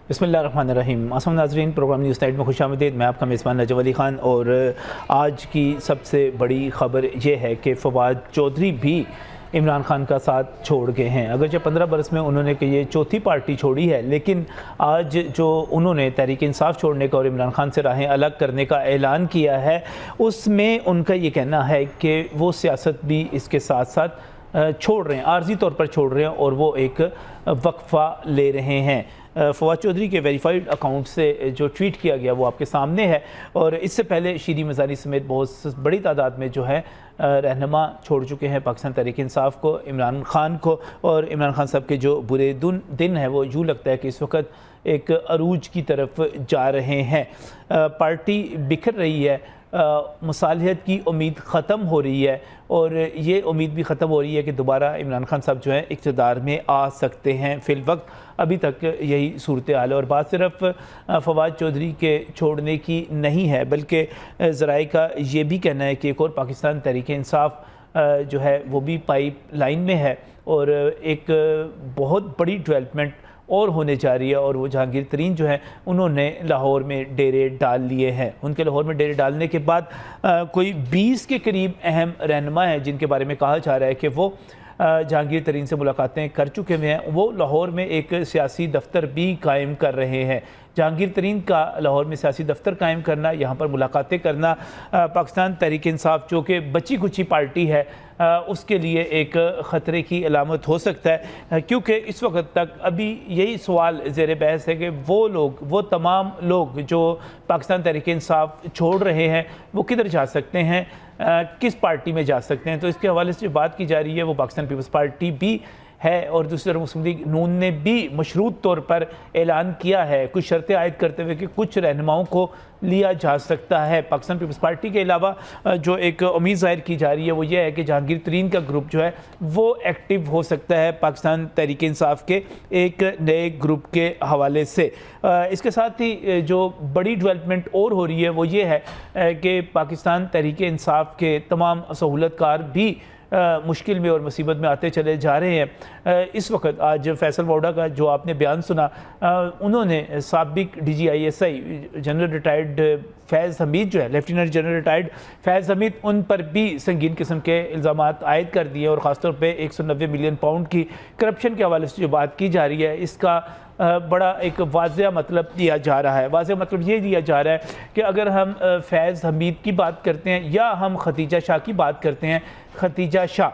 बिस्मिल्लाहिर्रहमानिर्रहीम। अस्सलाम नाज़रीन, प्रोग्राम न्यूज़ नाइट में खुशामदीद। मैं आपका मेज़बान नजब अली ख़ान और आज की सबसे बड़ी ख़बर ये है कि फ़वाद चौधरी भी इमरान खान का साथ छोड़ गए हैं। अगरचे 15 बरस में उन्होंने कि ये चौथी पार्टी छोड़ी है, लेकिन आज जो उन्होंने तहरीक इंसाफ छोड़ने का और इमरान खान से राहें अलग करने का ऐलान किया है, उसमें उनका ये कहना है कि वो सियासत भी इसके साथ साथ छोड़ रहे हैं, आर्जी तौर पर छोड़ रहे हैं और वो एक वक्फ़ा ले रहे हैं। फ़वाद चौधरी के वेरीफाइड अकाउंट से जो ट्वीट किया गया वो आपके सामने है और इससे पहले शीरी मज़ारी समेत बहुत बड़ी तादाद में जो है रहनुमा छोड़ चुके हैं पाकिस्तान तहरीक इंसाफ को, इमरान खान को। और इमरान खान साहब के जो बुरे दिन है वो यूँ लगता है कि इस वक्त एक अरूज की तरफ जा रहे हैं। पार्टी बिखर रही है, मुसालिहत की उम्मीद ख़त्म हो रही है और ये उम्मीद भी ख़त्म हो रही है कि दोबारा इमरान खान साहब जो है इक़्तिदार में आ सकते हैं। फ़िल वक्त अभी तक यही सूरत हाल है और बात सिर्फ फ़वाद चौधरी के छोड़ने की नहीं है, बल्कि ज़राए का ये भी कहना है कि एक और पाकिस्तान तहरीक इंसाफ जो है वो भी पाइप लाइन में है और एक बहुत बड़ी डेवलपमेंट और होने जा रही है। और वो जहांगीर तरीन जो है उन्होंने लाहौर में डेरे डाल लिए हैं। उनके लाहौर में डेरे डालने के बाद कोई 20 के करीब अहम रहनुमा हैं जिनके बारे में कहा जा रहा है कि वो जहांगीर तरीन से मुलाकातें कर चुके हुए हैं। वो लाहौर में एक सियासी दफ्तर भी कायम कर रहे हैं। जहांगीर तरीन का लाहौर में सियासी दफ्तर कायम करना, यहाँ पर मुलाकातें करना पाकिस्तान तहरीक इंसाफ जो कि बची कुची पार्टी है उसके लिए एक ख़तरे की अलामत हो सकता है, क्योंकि इस वक्त तक अभी यही सवाल ज़ेर बहस है कि वो तमाम लोग जो पाकिस्तान तहरीक इंसाफ छोड़ रहे हैं वो किधर जा सकते हैं, किस पार्टी में जा सकते हैं। तो इसके हवाले से जो बात की जा रही है वो पाकिस्तान पीपल्स पार्टी भी है और दूसरी तरफ मुस्लिम लीग नून ने भी मशरूत तौर पर ऐलान किया है, कुछ शर्तें आयद करते हुए कि कुछ रहनुमाओं को लिया जा सकता है। पाकिस्तान पीपल्स पार्टी के अलावा जो एक उम्मीद जाहिर की जा रही है वो ये है कि जहांगीर तरीन का ग्रुप जो है वो एक्टिव हो सकता है पाकिस्तान तहरीक इंसाफ के एक नए ग्रुप के हवाले से। इसके साथ ही जो बड़ी डेवलपमेंट और हो रही है वो ये है कि पाकिस्तान तहरीक इंसाफ के तमाम सहूलतकार भी मुश्किल में और मुसीबत में आते चले जा रहे हैं। इस वक्त आज फैसल वोडा का जो आपने बयान सुना, उन्होंने साबिक DGISI जनरल रिटायर्ड फैज़ हमीद जो है, लेफ्टिनेंट जनरल रिटायर्ड फैज़ हमीद, उन पर भी संगीन किस्म के इल्ज़ाम आयद कर दिए और ख़ासतौर पे 190 मिलियन पाउंड की करप्शन के हवाले से जो बात की जा रही है इसका बड़ा एक वाज़ेह मतलब दिया जा रहा है। वाज़ेह मतलब ये दिया जा रहा है कि अगर हम फैज़ हमीद की बात करते हैं या हम खतीजा शाह की बात करते हैं, खतीजा शाह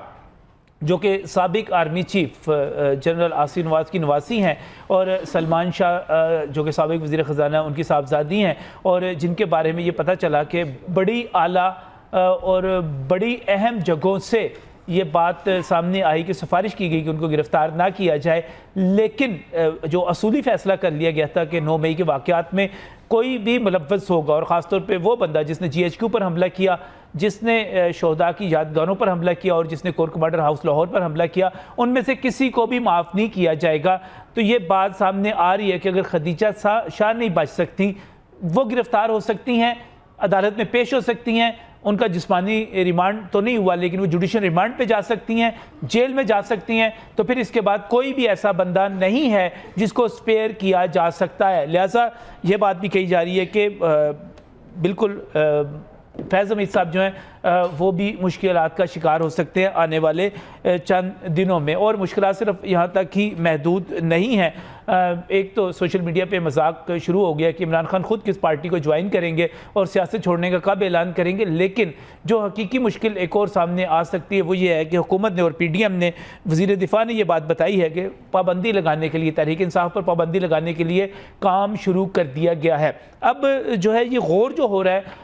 जो कि साबिक army chief general Asif Nawaz की नवासी हैं और सलमान शाह जो कि साबिक वज़ीर ख़ज़ाना उनकी साहबजादी हैं और जिनके बारे में ये पता चला कि बड़ी आला और बड़ी अहम जगहों से ये बात सामने आई कि सिफारिश की गई कि उनको गिरफ़्तार ना किया जाए, लेकिन जो असूली फ़ैसला कर लिया गया था कि 9 मई के वाक़यात में कोई भी मुलव्वस होगा और ख़ासतौर पे वो बंदा जिसने GHQ पर हमला किया, जिसने शोहदा की यादगारों पर हमला किया और जिसने कोर कमांडर हाउस लाहौर पर हमला किया, उनमें से किसी को भी माफ़ नहीं किया जाएगा। तो ये बात सामने आ रही है कि अगर खदीजा शाह नहीं बच सकती, वो गिरफ़्तार हो सकती हैं, अदालत में पेश हो सकती हैं, उनका जिस्मानी रिमांड तो नहीं हुआ लेकिन वो जुडिशल रिमांड पे जा सकती हैं, जेल में जा सकती हैं, तो फिर इसके बाद कोई भी ऐसा बंदा नहीं है जिसको स्पेयर किया जा सकता है। लिहाजा ये बात भी कही जा रही है कि बिल्कुल फैज़ हमीद साहब जो हैं वो भी मुश्किलात का शिकार हो सकते हैं आने वाले चंद दिनों में। और मुश्किलात सिर्फ यहाँ तक ही महदूद नहीं है, एक तो सोशल मीडिया पे मजाक शुरू हो गया कि इमरान खान खुद किस पार्टी को ज्वाइन करेंगे और सियासत छोड़ने का कब ऐलान करेंगे, लेकिन जो हकीकी मुश्किल एक और सामने आ सकती है वो ये है कि हुकूमत ने और PDM ने, वज़ीर दिफा ने ये बात बताई है कि पाबंदी लगाने के लिए, तहरीक इंसाफ पर पाबंदी लगाने के लिए काम शुरू कर दिया गया है। अब जो है ये गौर जो हो रहा है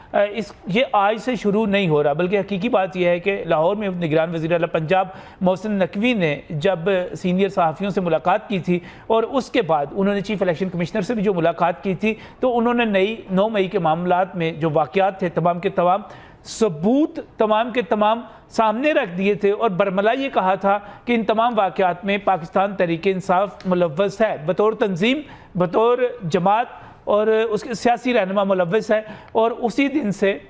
ये आज से शुरू नहीं हो रहा, बल्कि हकीकी बात यह है कि लाहौर में निगरान वज़ीर आला पंजाब मोहसिन नकवी ने जब सीनियर सहाफ़ियों से मुलाकात की थी और उसके बाद उन्होंने चीफ इलेक्शन कमिश्नर से भी जो मुलाकात की थी, तो उन्होंने 9 मई के मामलात में जो वाक़यात थे तमाम के तमाम सबूत तमाम के तमाम सामने रख दिए थे और बरमला ये कहा था कि इन तमाम वाक़यात में पाकिस्तान तहरीक इंसाफ मुलव्वस है, बतौर तंजीम, बतौर जमात और उसके सियासी रहनुमा मुलव्वस है। और उसी दिन से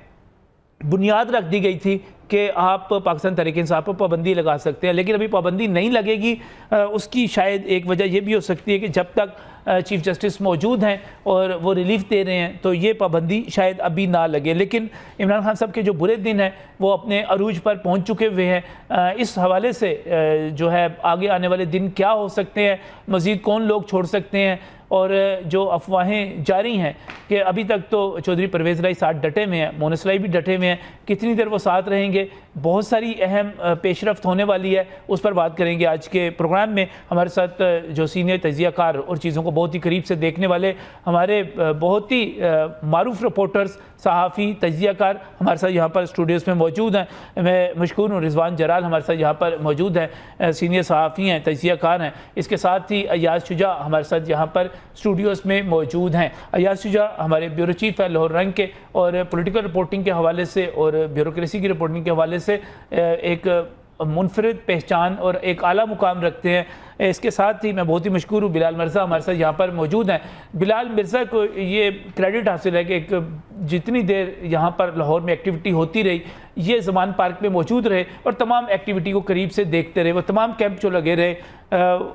बुनियाद रख दी गई थी कि आप पाकिस्तान तहरीक-ए-इंसाफ पर पाबंदी लगा सकते हैं, लेकिन अभी पाबंदी नहीं लगेगी। उसकी शायद एक वजह यह भी हो सकती है कि जब तक चीफ़ जस्टिस मौजूद हैं और वो रिलीफ दे रहे हैं तो ये पाबंदी शायद अभी ना लगे। लेकिन इमरान खान साहब के जो बुरे दिन हैं वो अपने अरूज पर पहुंच चुके हुए हैं। इस हवाले से जो है आगे आने वाले दिन क्या हो सकते हैं, मज़ीद कौन लोग छोड़ सकते हैं, और जो अफवाहें जारी हैं कि अभी तक तो चौधरी परवेज़ राय साथ डटे हुए हैं, मोनस लाई भी डटे हुए हैं, कितनी देर वो साथ रहेंगे, बहुत सारी अहम पेशरफ्त होने वाली है, उस पर बात करेंगे आज के प्रोग्राम में। हमारे साथ जो सीनियर तजियाकार और चीज़ों को बहुत ही करीब से देखने वाले हमारे बहुत ही मारूफ रिपोर्टर्स, सहाफ़ी, तजियाकार हमारे साथ यहाँ पर स्टूडियोज़ में मौजूद हैं। मैं मशकूर हूँ, रिजवान जलाल हमारे साथ यहाँ पर मौजूद हैं, सीनियर सहाफ़ी हैं, तजियाकार हैं। इसके साथ ही अयाज शुजा हमारे साथ यहाँ पर स्टूडियोज़ में मौजूद हैं। अयाज शुजा हमारे ब्यूरो चीफ़ है लाहौर रंग के, और पॉलिटिकल रिपोर्टिंग के हवाले से और ब्यूरोक्रेसी की रिपोर्टिंग के हवाले से एक मुनफरिद पहचान और एक आला मुकाम रखते हैं। इसके साथ ही मैं बहुत ही मशकूर हूँ, बिलाल मिर्ज़ा हमारे साथ यहाँ पर मौजूद हैं। बिलाल मिर्ज़ा को ये क्रेडिट हासिल है कि एक जितनी देर यहाँ पर लाहौर में एक्टिविटी होती रही, ये ज़मान पार्क में मौजूद रहे और तमाम एक्टिविटी को करीब से देखते रहे। वो तमाम कैंप जो लगे रहे,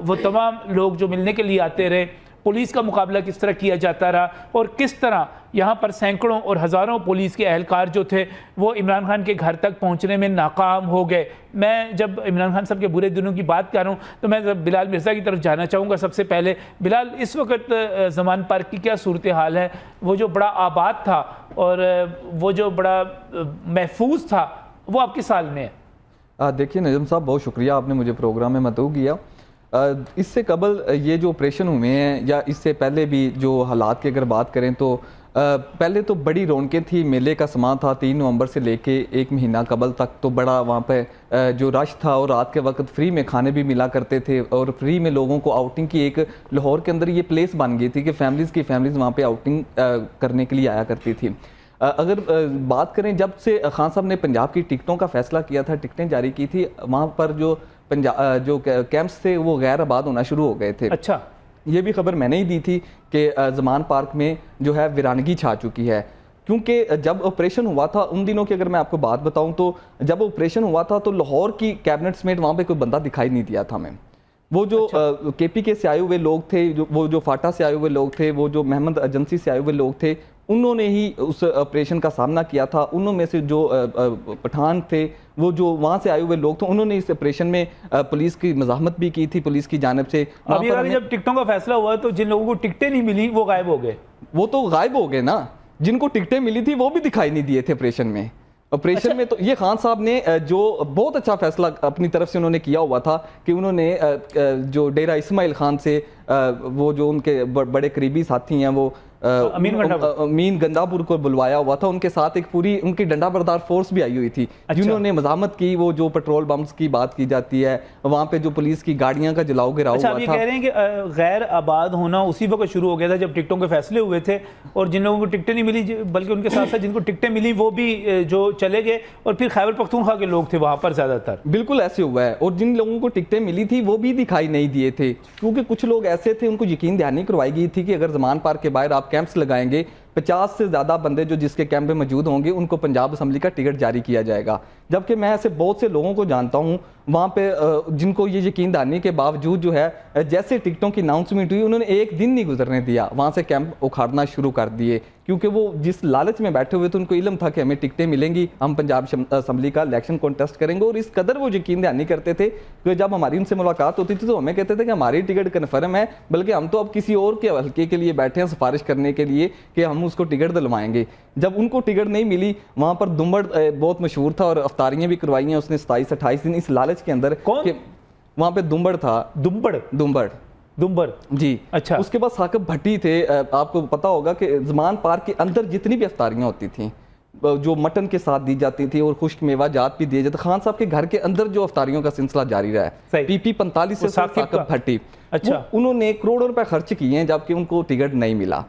वो तमाम लोग जो मिलने के लिए आते रहे, पुलिस का मुकाबला किस तरह किया जाता रहा, और किस तरह यहाँ पर सैकड़ों और हज़ारों पुलिस के अहलकार जो थे वो इमरान खान के घर तक पहुँचने में नाकाम हो गए। मैं जब इमरान खान साहब के बुरे दिनों की बात कर रहा हूँ तो मैं बिलाल मिर्ज़ा की तरफ जाना चाहूँगा। सबसे पहले बिलाल, इस वक्त ज़मान पार्क की क्या सूरत हाल है? वो जो बड़ा आबाद था और वो जो बड़ा महफूज था, वो अब किस हाल में है? देखिए नजम साहब, बहुत शुक्रिया, आपने मुझे प्रोग्राम में मदऊ किया। इससे कबल ये जो ऑपरेशन हुए हैं या इससे पहले भी जो हालात की अगर बात करें तो पहले तो बड़ी रौनकें थी, मेले का समा था। 3 नवंबर से लेके 1 महीना कबल तक तो बड़ा वहाँ पे जो रश था, और रात के वक्त फ्री में खाने भी मिला करते थे और फ्री में लोगों को आउटिंग की एक लाहौर के अंदर ये प्लेस बन गई थी कि फैमिलीज़ वहाँ पर आउटिंग करने के लिए आया करती थी। अगर बात करें जब से खान साहब ने पंजाब की टिकटों का फैसला किया था, टिकटें जारी की थी, वहाँ पर जो कैंप्स थे वो गैर आबाद होना शुरू हो गए थे। अच्छा, ये भी खबर मैंने ही दी थी कि ज़मान पार्क में जो है वीरानगी छा चुकी है, क्योंकि जब ऑपरेशन हुआ था उन दिनों की अगर मैं आपको बात बताऊं तो जब ऑपरेशन हुआ था तो लाहौर की कैबिनेट समेत वहाँ पे कोई बंदा दिखाई नहीं दिया था हमें। वो जो KPK से आए हुए लोग थे, वो जो फाटा से आए हुए लोग थे, वो जो महमद एजेंसी से आए हुए लोग थे, उन्होंने ही उस ऑपरेशन का सामना किया था। उनमें से जो पठान थे, वो जो वहाँ से आए हुए लोग थे, उन्होंने इस ऑपरेशन में पुलिस की मज़ाहमत भी की थी, पुलिस की जानिब से। अभी जब टिकटों का फैसला हुआ तो जिन लोगों को टिकटें नहीं मिली वो गायब हो गए। वो तो गायब हो गए ना, जिनको टिकटें मिली थी वो भी दिखाई नहीं दिए थे ऑपरेशन में। ऑपरेशन में तो ये खान साहब ने जो बहुत अच्छा फैसला अपनी तरफ से उन्होंने किया हुआ था कि उन्होंने जो डेरा इस्माइल खान से वो जो उनके बड़े करीबी साथी हैं वो अमीन गंदापुर को बुलवाया हुआ था। उनके साथ एक पूरी उनकी डंडा बरदार फोर्स भी आई हुई थी। अच्छा। जिन्होंने मज़ामत की, वो जो पेट्रोल बम्स की बात की जाती है, वहाँ पे जो पुलिस की गाड़ियाँ का जलाओ गिराव हुआ था। ये कह रहे हैं कि गैर आबाद होना उसी वक्त शुरू हो गया था जब टिकटों के फैसले हुए थे, और जिन लोगों को टिकटें नहीं मिली, बल्कि उनके साथ साथ जिनको टिकटें मिली वो भी जो चले गए, और फिर खैबर पख्तूनख्वा के लोग थे वहाँ पर ज़्यादातर। बिल्कुल ऐसे हुआ है, और जिन लोगों को टिकटें मिली थी वो भी दिखाई नहीं दिए थे, क्योंकि कुछ लोग ऐसे थे उनको यकीन दहानी करवाई गई थी कि अगर ज़मान पार्क के बाहर आप कैंप्स लगाएंगे, 50 से ज़्यादा बंदे जो जिसके कैंप में मौजूद होंगे उनको पंजाब असम्बली का टिकट जारी किया जाएगा। जबकि मैं ऐसे बहुत से लोगों को जानता हूँ वहाँ पे जिनको ये यकीन दहानी के बावजूद जो है जैसे टिकटों की अनाउंसमेंट हुई उन्होंने एक दिन नहीं गुजरने दिया, वहाँ से कैंप उखाड़ना शुरू कर दिए, क्योंकि वो जिस लालच में बैठे हुए थे उनको इल्म था कि हमें टिकटें मिलेंगी, हम पंजाब असम्बली का इलेक्शन कॉन्टेस्ट करेंगे। और इस कदर वो यकीन दहानी करते थे कि जब हमारी उनसे मुलाकात होती थी तो हमें कहते थे कि हमारी टिकट कन्फर्म है, बल्कि हम तो अब किसी और के हल्के के लिए बैठे हैं सिफारिश करने के लिए कि हम उसको टिकट दिलवाएंगे। जब उनको टिकट नहीं मिली, वहाँ पर दुम्बड़ बहुत मशहूर था और अफ्तारियाँ भी करवाई हैं उसने 27-28 दिन इस लालच के अंदर। कौन? वहाँ पे दुम्बड़ था। दुम्बड़ जी। अच्छा। उसके बाद साकिब भट्टी थे। आपको पता होगा कि ज़मान पार्क के अंदर जितनी भी अफ्तारियाँ होती थी जो मटन के साथ दी जाती थी और खुश्क मेवा जात भी दिए जाते, खान साहब के घर के अंदर जो अफ्तारियों का सिलसिला जारी रहा है। PP 45 से साकिब भट्टी, अच्छा, उन्होंने करोड़ों रुपए खर्च किए हैं जबकि उनको टिकट नहीं मिला।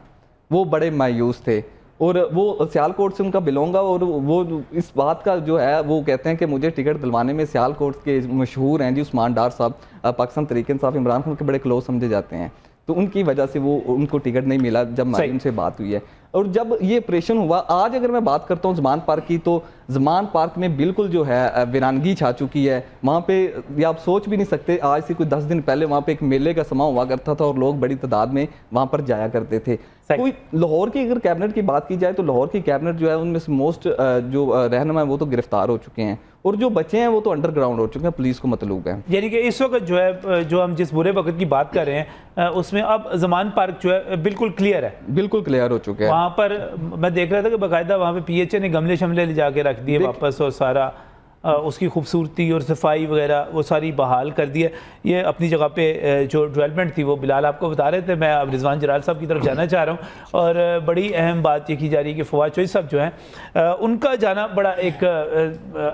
वो बड़े मायूस थे और वो सियालकोट से उनका बिलोंगा, और वो इस बात का जो है वो कहते हैं कि मुझे टिकट दिलवाने में सियालकोट के मशहूर हैं जी उस्मान डार साहब, पाकिस्तान तहरीक इंसाफ इमरान खान के बड़े क्लोज समझे जाते हैं। तो उनकी वजह से वो उनको टिकट नहीं मिला जब हमारी उनसे बात हुई है। और जब ये ऑपरेशन हुआ, आज अगर मैं बात करता हूँ ज़मान पार्क की, तो ज़मान पार्क में बिल्कुल जो है वीरानगी छा चुकी है। वहाँ पे ये आप सोच भी नहीं सकते, आज से कोई 10 दिन पहले वहाँ पे एक मेले का समा हुआ करता था और लोग बड़ी तादाद में वहाँ पर जाया करते थे। कोई लाहौर की अगर कैबिनेट की बात की जाए तो लाहौर की कैबिनेट जो है उनमें से मोस्ट जो रहनुमा है वो तो गिरफ्तार हो चुके हैं, और जो बचे हैं वो तो अंडरग्राउंड हो चुके हैं, पुलिस को मतलूब है। यानी कि इस वक्त जो है, जो हम जिस बुरे वक्त की बात कर रहे हैं, उसमें अब ज़मान पार्क जो है बिल्कुल क्लियर है, बिल्कुल क्लियर हो चुके हैं। वहाँ पर मैं देख रहा था कि बाकायदा वहाँ पे पीएचए ने गमले शमले ले जाके रख दिए वापस, और सारा उसकी खूबसूरती और सफाई वगैरह वो सारी बहाल कर दी है। ये अपनी जगह पे जो डेवलपमेंट थी वो बिलाल आपको बता रहे थे, मैं अब रिजवान जलाल साहब की तरफ जाना चाह रहा हूँ। और बड़ी अहम बात ये की जा रही है कि फवाद चौधरी साहब जो हैं उनका जाना बड़ा एक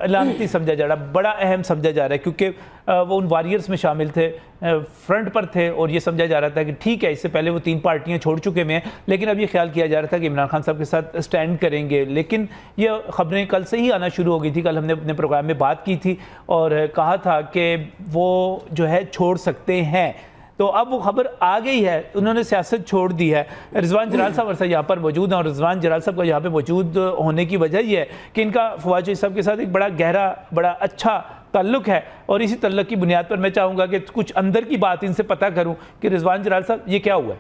अलामती समझा जा रहा है, बड़ा अहम समझा जा रहा है, क्योंकि वो उन वॉरियर्स में शामिल थे, फ्रंट पर थे, और ये समझा जा रहा था कि ठीक है इससे पहले वो 3 पार्टियां छोड़ चुके हैं, लेकिन अब ये ख्याल किया जा रहा था कि इमरान खान साहब के साथ स्टैंड करेंगे। लेकिन ये खबरें कल से ही आना शुरू हो गई थी। कल हमने अपने प्रोग्राम में बात की थी और कहा था कि वो जो है छोड़ सकते हैं, तो अब वो खबर आ गई है, उन्होंने सियासत छोड़ दी है। रिजवान जलाल साहब अरसा यहाँ पर मौजूद हैं, और रिजवान जलाल साहब का यहाँ पे मौजूद होने की वजह ये है कि इनका फवाद चौधरी साहब के साथ एक बड़ा गहरा, बड़ा अच्छा ताल्लुक है, और इसी ताल्लुक की बुनियाद पर मैं चाहूँगा कि कुछ अंदर की बात इनसे पता करूँ कि रिजवान जलाल साहब ये क्या हुआ है।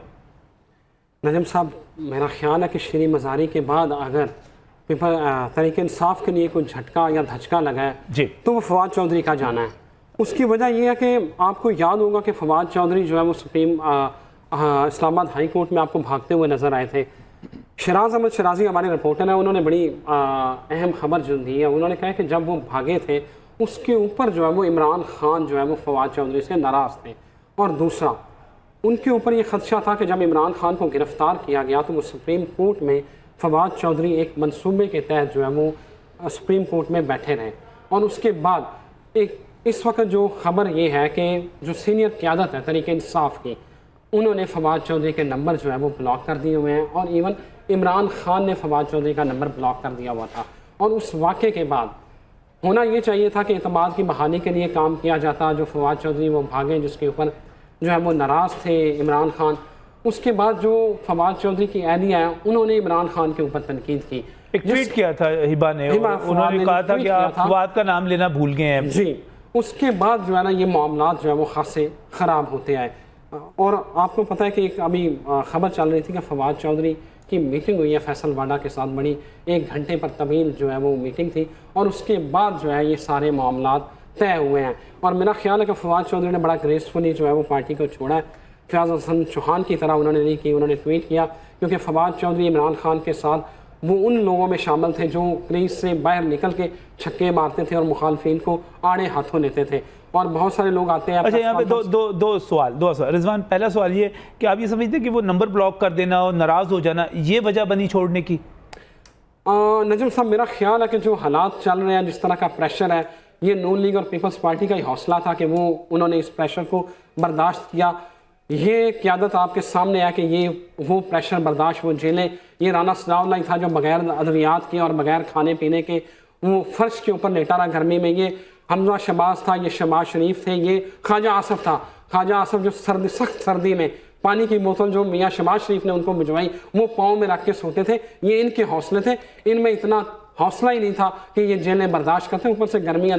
नजम साहब, मेरा ख्याल है कि शरी मज़ारी के बाद अगर तहरीक इंसाफ के लिए कोई झटका या धचका लगा है जी, तो वो फवाद चौधरी का जाना है। उसकी वजह यह है कि आपको याद होगा कि फवाद चौधरी जो है वो सुप्रीम इस्लामाबाद हाई कोर्ट में आपको भागते हुए नज़र आए थे। शराज अहमद शराजी हमारे रिपोर्टर हैं, उन्होंने बड़ी अहम खबर जो दी है, उन्होंने कहा कि जब वो भागे थे उसके ऊपर जो है वो इमरान खान जो है वो फवाद चौधरी से नाराज़ थे, और दूसरा उनके ऊपर ये खदशा था कि जब इमरान खान को गिरफ़्तार किया गया तो वो सुप्रीम कोर्ट में फवाद चौधरी एक मंसूबे के तहत जो है वो सुप्रीम कोर्ट में बैठे रहे। और उसके बाद एक इस वक्त जो खबर ये है कि जो सीनियर क़यादत है तहरीक इंसाफ की, उन्होंने फवाद चौधरी के नंबर जो है वो ब्लॉक कर दिए हुए हैं, और इवन इमरान खान ने फवाद चौधरी का नंबर ब्लॉक कर दिया हुआ था। और उस वाक़े के बाद होना ये चाहिए था कि एतमाद की बहाली के लिए काम किया जाता। जो फवाद चौधरी वो भागे, जिसके ऊपर जो है वो नाराज़ थे इमरान खान। उसके बाद जो फवाद चौधरी की एहलिया है, उन्होंने इमरान खान के ऊपर तनकीद की, एक ट्वीट किया था हिबा ने, उन्होंने कहा था कि आप फवाद का नाम लेना भूल गए हैं जी। उसके बाद जो है ना ये मामलात जो है वो खासे ख़राब होते आए। और आपको पता है कि एक अभी खबर चल रही थी कि फवाद चौधरी की मीटिंग हुई है फैसल वाडा के साथ, बड़ी 1 घंटे पर तवील जो है वो मीटिंग थी, और उसके बाद जो है ये सारे मामलात तय हुए हैं। और मेरा ख्याल है कि फवाद चौधरी ने बड़ा ग्रेसफुली जो है वो पार्टी को छोड़ा है। फयाज हसन चौहान की तरह उन्होंने नहीं की, उन्होंने ट्वीट किया, क्योंकि फवाद चौधरी इमरान खान के साथ वो उन लोगों में शामिल थे जो क्रीज से बाहर निकल के छक्के मारते थे और मुखालफिन को आड़े हाथों लेते थे। और बहुत सारे लोग आते हैं। अच्छा, यहाँ पे दो सवाल रिजवान। पहला सवाल ये कि आप ये समझते हैं कि वो नंबर ब्लॉक कर देना और नाराज़ हो जाना ये वजह बनी छोड़ने की? नजम साहब, मेरा ख्याल है कि जो हालात चल रहे हैं, जिस तरह का प्रेशर है, ये नून लीग और पीपल्स पार्टी का ही हौसला था कि वो उन्होंने इस प्रेशर को बर्दाश्त किया। ये क़यादत आपके सामने है कि ये वो प्रेशर बर्दाश्त वो झेलें। ये राना सनाउल्लाह ही था जो बगैर अद्वियात के और बगैर खाने पीने के वो फर्श के ऊपर लेटा रहा गर्मी में। ये हमजा शबाज था, ये शबाज शरीफ थे, ये ख्वाजा आसफ था। ख्वाजा आसफ जो सख्त सर्दी में पानी की बोतल जो मियाँ शबाज शरीफ ने उनको भिजवाई वो पाँव में रख के सोते थे। ये इनके हौसले थे, इनमें इतना हौसला ही नहीं था कि ये जेलें बर्दाश्त करते। ऊपर से गर्मियाँ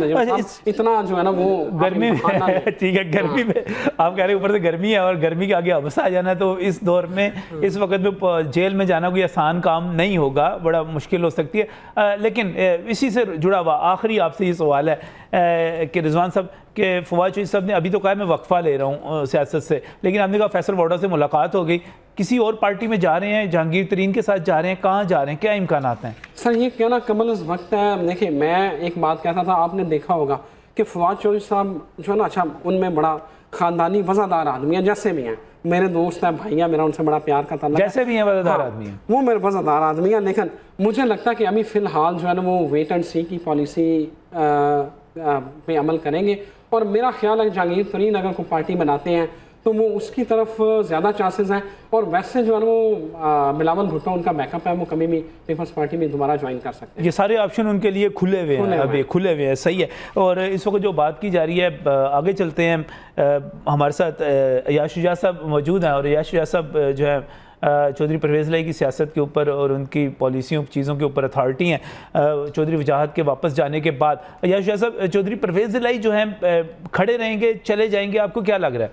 इतना जो है ना वो गर्मी में ठीक है, गर्मी में आप कह रहे हैं ऊपर से गर्मी है और गर्मी के आगे अबस आ जाना, तो इस दौर में इस वक्त में जेल में जाना कोई आसान काम नहीं होगा, बड़ा मुश्किल हो सकती है। लेकिन इसी से जुड़ा हुआ आखिरी आपसे ये सवाल है कि रिजवान साहब के फवाद चौधरी साहब ने अभी तो कहा मैं वक्फा ले रहा हूँ सियासत से, लेकिन आपने कहा फैसल वाडा से मुलाकात हो गई, किसी और पार्टी में जा रहे हैं, जहांगीर तरीन के साथ जा रहे हैं, कहाँ जा रहे हैं, क्या इम्कान हैं? सर ये कहना कमल उस वक्त है। देखिए, मैं एक बात कहता था, आपने देखा होगा कि फवाद चौधरी साहब जो है ना, अच्छा उनमें बड़ा ख़ानदानी वज़ादार आदमी है, जैसे भी हैं, मेरे दोस्त हैं, भाई हैं, मेरा उनसे बड़ा प्यार का ताल्लुक, जैसे भी हैं वज़ादार आदमी हैं, वो मेरे वज़ादार आदमी हैं। लेकिन मुझे लगता है कि अभी फ़िलहाल जो है ना वो वेट एंड सी की पॉलिसी पे अमल करेंगे। और मेरा ख्याल है कि जहांगीर तरीन अगर कोई पार्टी बनाते हैं तो वो उसकी तरफ ज़्यादा चांसेस हैं। और वैसे जो है वो बिलावल भुट्टो उनका बैकअप है, वो कभी भी पीपल्स पार्टी में दोबारा ज्वाइन कर सकते हैं। ये सारे ऑप्शन उनके लिए खुले हुए हैं, अभी खुले हुए हैं। सही है। और इस वक्त जो बात की जा रही है, आगे चलते हैं। हमारे साथ अयाज शुजा साहब मौजूद हैं और अयाज शुजा साहब जो है चौधरी परवेज़ इलाही की सियासत के ऊपर और उनकी पॉलिसियों चीज़ों के ऊपर अथॉरिटी हैं। चौधरी वजाहत के वापस जाने के बाद अयाज शुजा साहब, चौधरी परवेज़ इलाही जो हैं खड़े रहेंगे, चले जाएंगे, आपको क्या लग रहा है?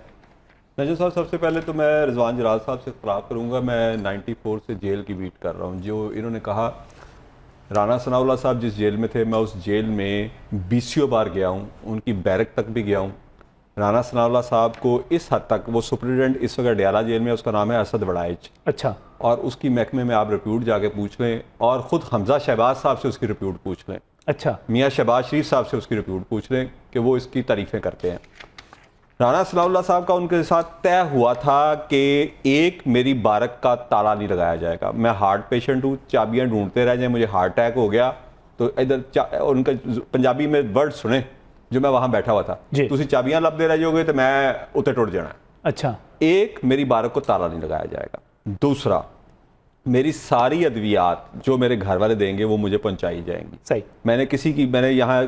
नजर साहब, सबसे पहले तो मैं रिजवान जराज साहब से इख्तलाफ करूंगा। मैं 94 से जेल की बीट कर रहा हूं। जो इन्होंने कहा, राना सनाउल्लाह साहब जिस जेल में थे, मैं उस जेल में 20 बार गया हूं, उनकी बैरक तक भी गया हूं। राना सनाउल्लाह साहब को इस हद तक, वो सुपरिटेंडेंट इस वक्त डयाला जेल में, उसका नाम है असद वड़ाइच। अच्छा। और उसकी महकमे में आप रिप्यूट जाके पूछ लें, और ख़ुद हमजा शहबाज साहब से उसकी रिप्यूट पूछ लें। अच्छा। मियाँ शहबाज शरीफ साहब से उसकी रिप्यूट पूछ लें कि वो इसकी तारीफ़ें करते हैं। राना सनाउल्लाह साहब का उनके साथ तय हुआ था कि एक मेरी बारक का ताला नहीं लगाया जाएगा। मैं हार्ट पेशेंट हूँ, चाबियाँ ढूंढते रह जाए, मुझे हार्ट अटैक हो गया तो इधर उनका पंजाबी में वर्ड सुने जो मैं वहाँ बैठा हुआ था, तुसी चाबियाँ लभदे रह जाओगे तो मैं उत्ते टुट जाना। अच्छा। एक, मेरी बारक को ताला नहीं लगाया जाएगा। दूसरा, मेरी सारी अद्वियात जो मेरे घर वाले देंगे वो मुझे पहुँचाई जाएंगी। सही। मैंने यहाँ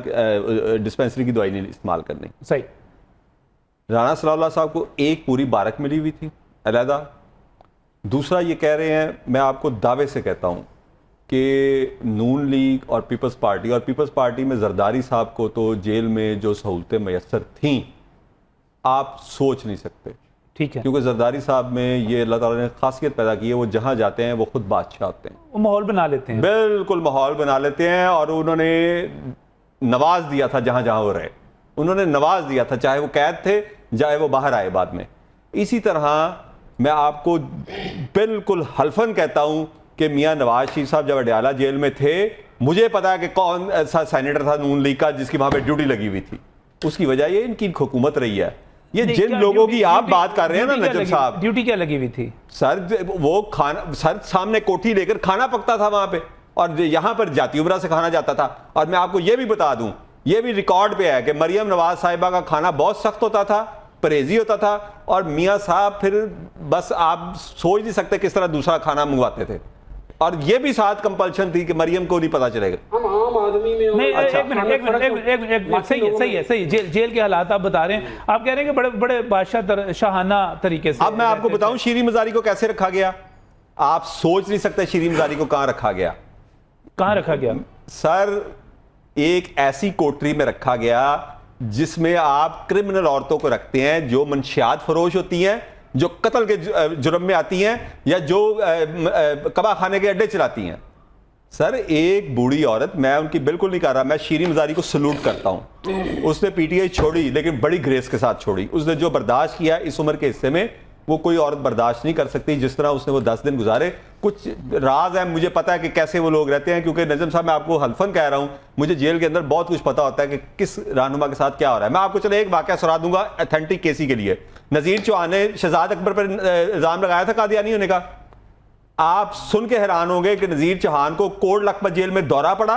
डिस्पेंसरी की दवाई नहीं इस्तेमाल करनी। सही। राना सनाउल्लाह साहब को एक पूरी बारक मिली हुई थी अलहदा। दूसरा ये कह रहे हैं, मैं आपको दावे से कहता हूँ कि नून लीग और पीपल्स पार्टी में जरदारी साहब को तो जेल में जो सहूलतें मैसर थीं आप सोच नहीं सकते। ठीक है। क्योंकि जरदारी साहब में ये अल्लाह ताला ने खासियत पैदा की है, वो जहाँ जाते हैं वो खुद बादशाह होते हैं, वो माहौल बना लेते हैं। बिल्कुल माहौल बना लेते हैं। और उन्होंने नवाज दिया था जहाँ जहाँ वो रहे, उन्होंने नवाज दिया था, चाहे वो कैद थे चाहे वो बाहर आए बाद में। इसी तरह मैं आपको बिल्कुल हल्फन कहता हूं कि मियां नवाज शरीफ साहब जब अडयाला जेल में थे, मुझे पता है कि कौन सा सेनेटर था नून लीग का जिसकी वहां पे ड्यूटी लगी हुई थी। उसकी वजह ये इनकी हुकूमत रही है। ये जिन लोगों की आप बात कर रहे हैं ना नजम साहब, ड्यूटी क्या लगी हुई थी सर? वो खाना, सर सामने कोठी लेकर खाना पकता था वहां पे, और यहां पर जाती उमरा से खाना जाता था। और मैं आपको ये भी बता दूं, ये भी रिकॉर्ड पे है कि मरियम नवाज साहिबा का खाना बहुत सख्त होता था, परहेजी होता था, और मियाँ साहब फिर बस आप सोच नहीं सकते किस तरह दूसरा खाना मंगवाते थे। और ये भी साथ कंपल्शन थी कि मरियम को नहीं पता चलेगा। हम आम आदमी में नहीं, सही है। जेल के हालात आप बता रहे हैं, आप कह रहे हैं कि बड़े बड़े बादशाह शाहाना तरीके से। अब मैं आपको बताऊं शीरी मजारी को कैसे रखा गया। आप सोच नहीं सकते शीरी मजारी को कहां रखा गया। कहां रखा गया सर? एक ऐसी कोठरी में रखा गया जिसमें आप क्रिमिनल औरतों को रखते हैं जो मंशियात फरोश होती हैं, जो कत्ल के जुर्म में आती हैं, या जो कबा खाने के अड्डे चलाती हैं। सर, एक बूढ़ी औरत, मैं उनकी बिल्कुल नहीं कर रहा, मैं शीरी मजारी को सलूट करता हूं। उसने पीटीआई छोड़ी लेकिन बड़ी ग्रेस के साथ छोड़ी। उसने जो बर्दाश्त किया इस उम्र के हिस्से में वो कोई औरत बर्दाश्त नहीं कर सकती। जिस तरह उसने वो 10 दिन गुजारे, कुछ राज है, मुझे पता है कि कैसे वो लोग रहते हैं, क्योंकि नजम साहब मैं आपको हल्फन कह रहा हूं, मुझे जेल के अंदर बहुत कुछ पता होता है कि किस रहनुमा के साथ क्या हो रहा है। मैं आपको चलो एक वाकया सुना दूंगा अथेंटिक केसी के लिए। नज़ीर चौहान ने शहजाद अकबर पर इल्जाम लगाया था कादियानी होने का। आप सुन के हैरान होंगे कि नज़ीर चौहान को कोट लखपत जेल में दौरा पड़ा।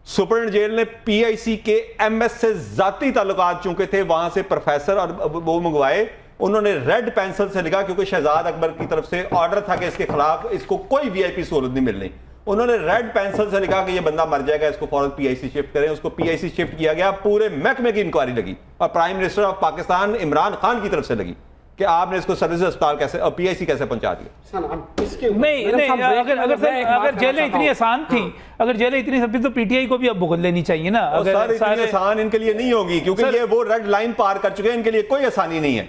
सुपरिटेंडेंट जेल ने पीआईसी के एमएस से जाती ताल्लुकात चूंकि थे, वहां से प्रोफेसर और वो मंगवाए। उन्होंने रेड पेंसिल से लिखा, क्योंकि शहजाद अकबर की तरफ से ऑर्डर था कि इसके खिलाफ इसको कोई वीआईपी सहूलत नहीं मिलनी। उन्होंने रेड पेंसिल से लिखा कि ये बंदा मर जाएगा, इसको फौरन पीआईसी शिफ्ट करें। उसको पीआईसी शिफ्ट किया गया। पूरे महकमे की इंक्वायरी लगी और prime minister of Pakistan Imran Khan की तरफ से लगी कि आपने इसको सर्विस अस्पताल कैसे और पीआईसी कैसे पहुंचा दिया। नहीं, अगर जेलें इतनी आसान थी, अगर जेलें इतनी सख्त थी तो पीटीआई को भी अब भुगत लेनी चाहिए ना। अगर इतनी आसान इनके लिए नहीं होगी, क्योंकि ये वो रेड लाइन पार कर चुके हैं, इनके लिए कोई आसानी नहीं है।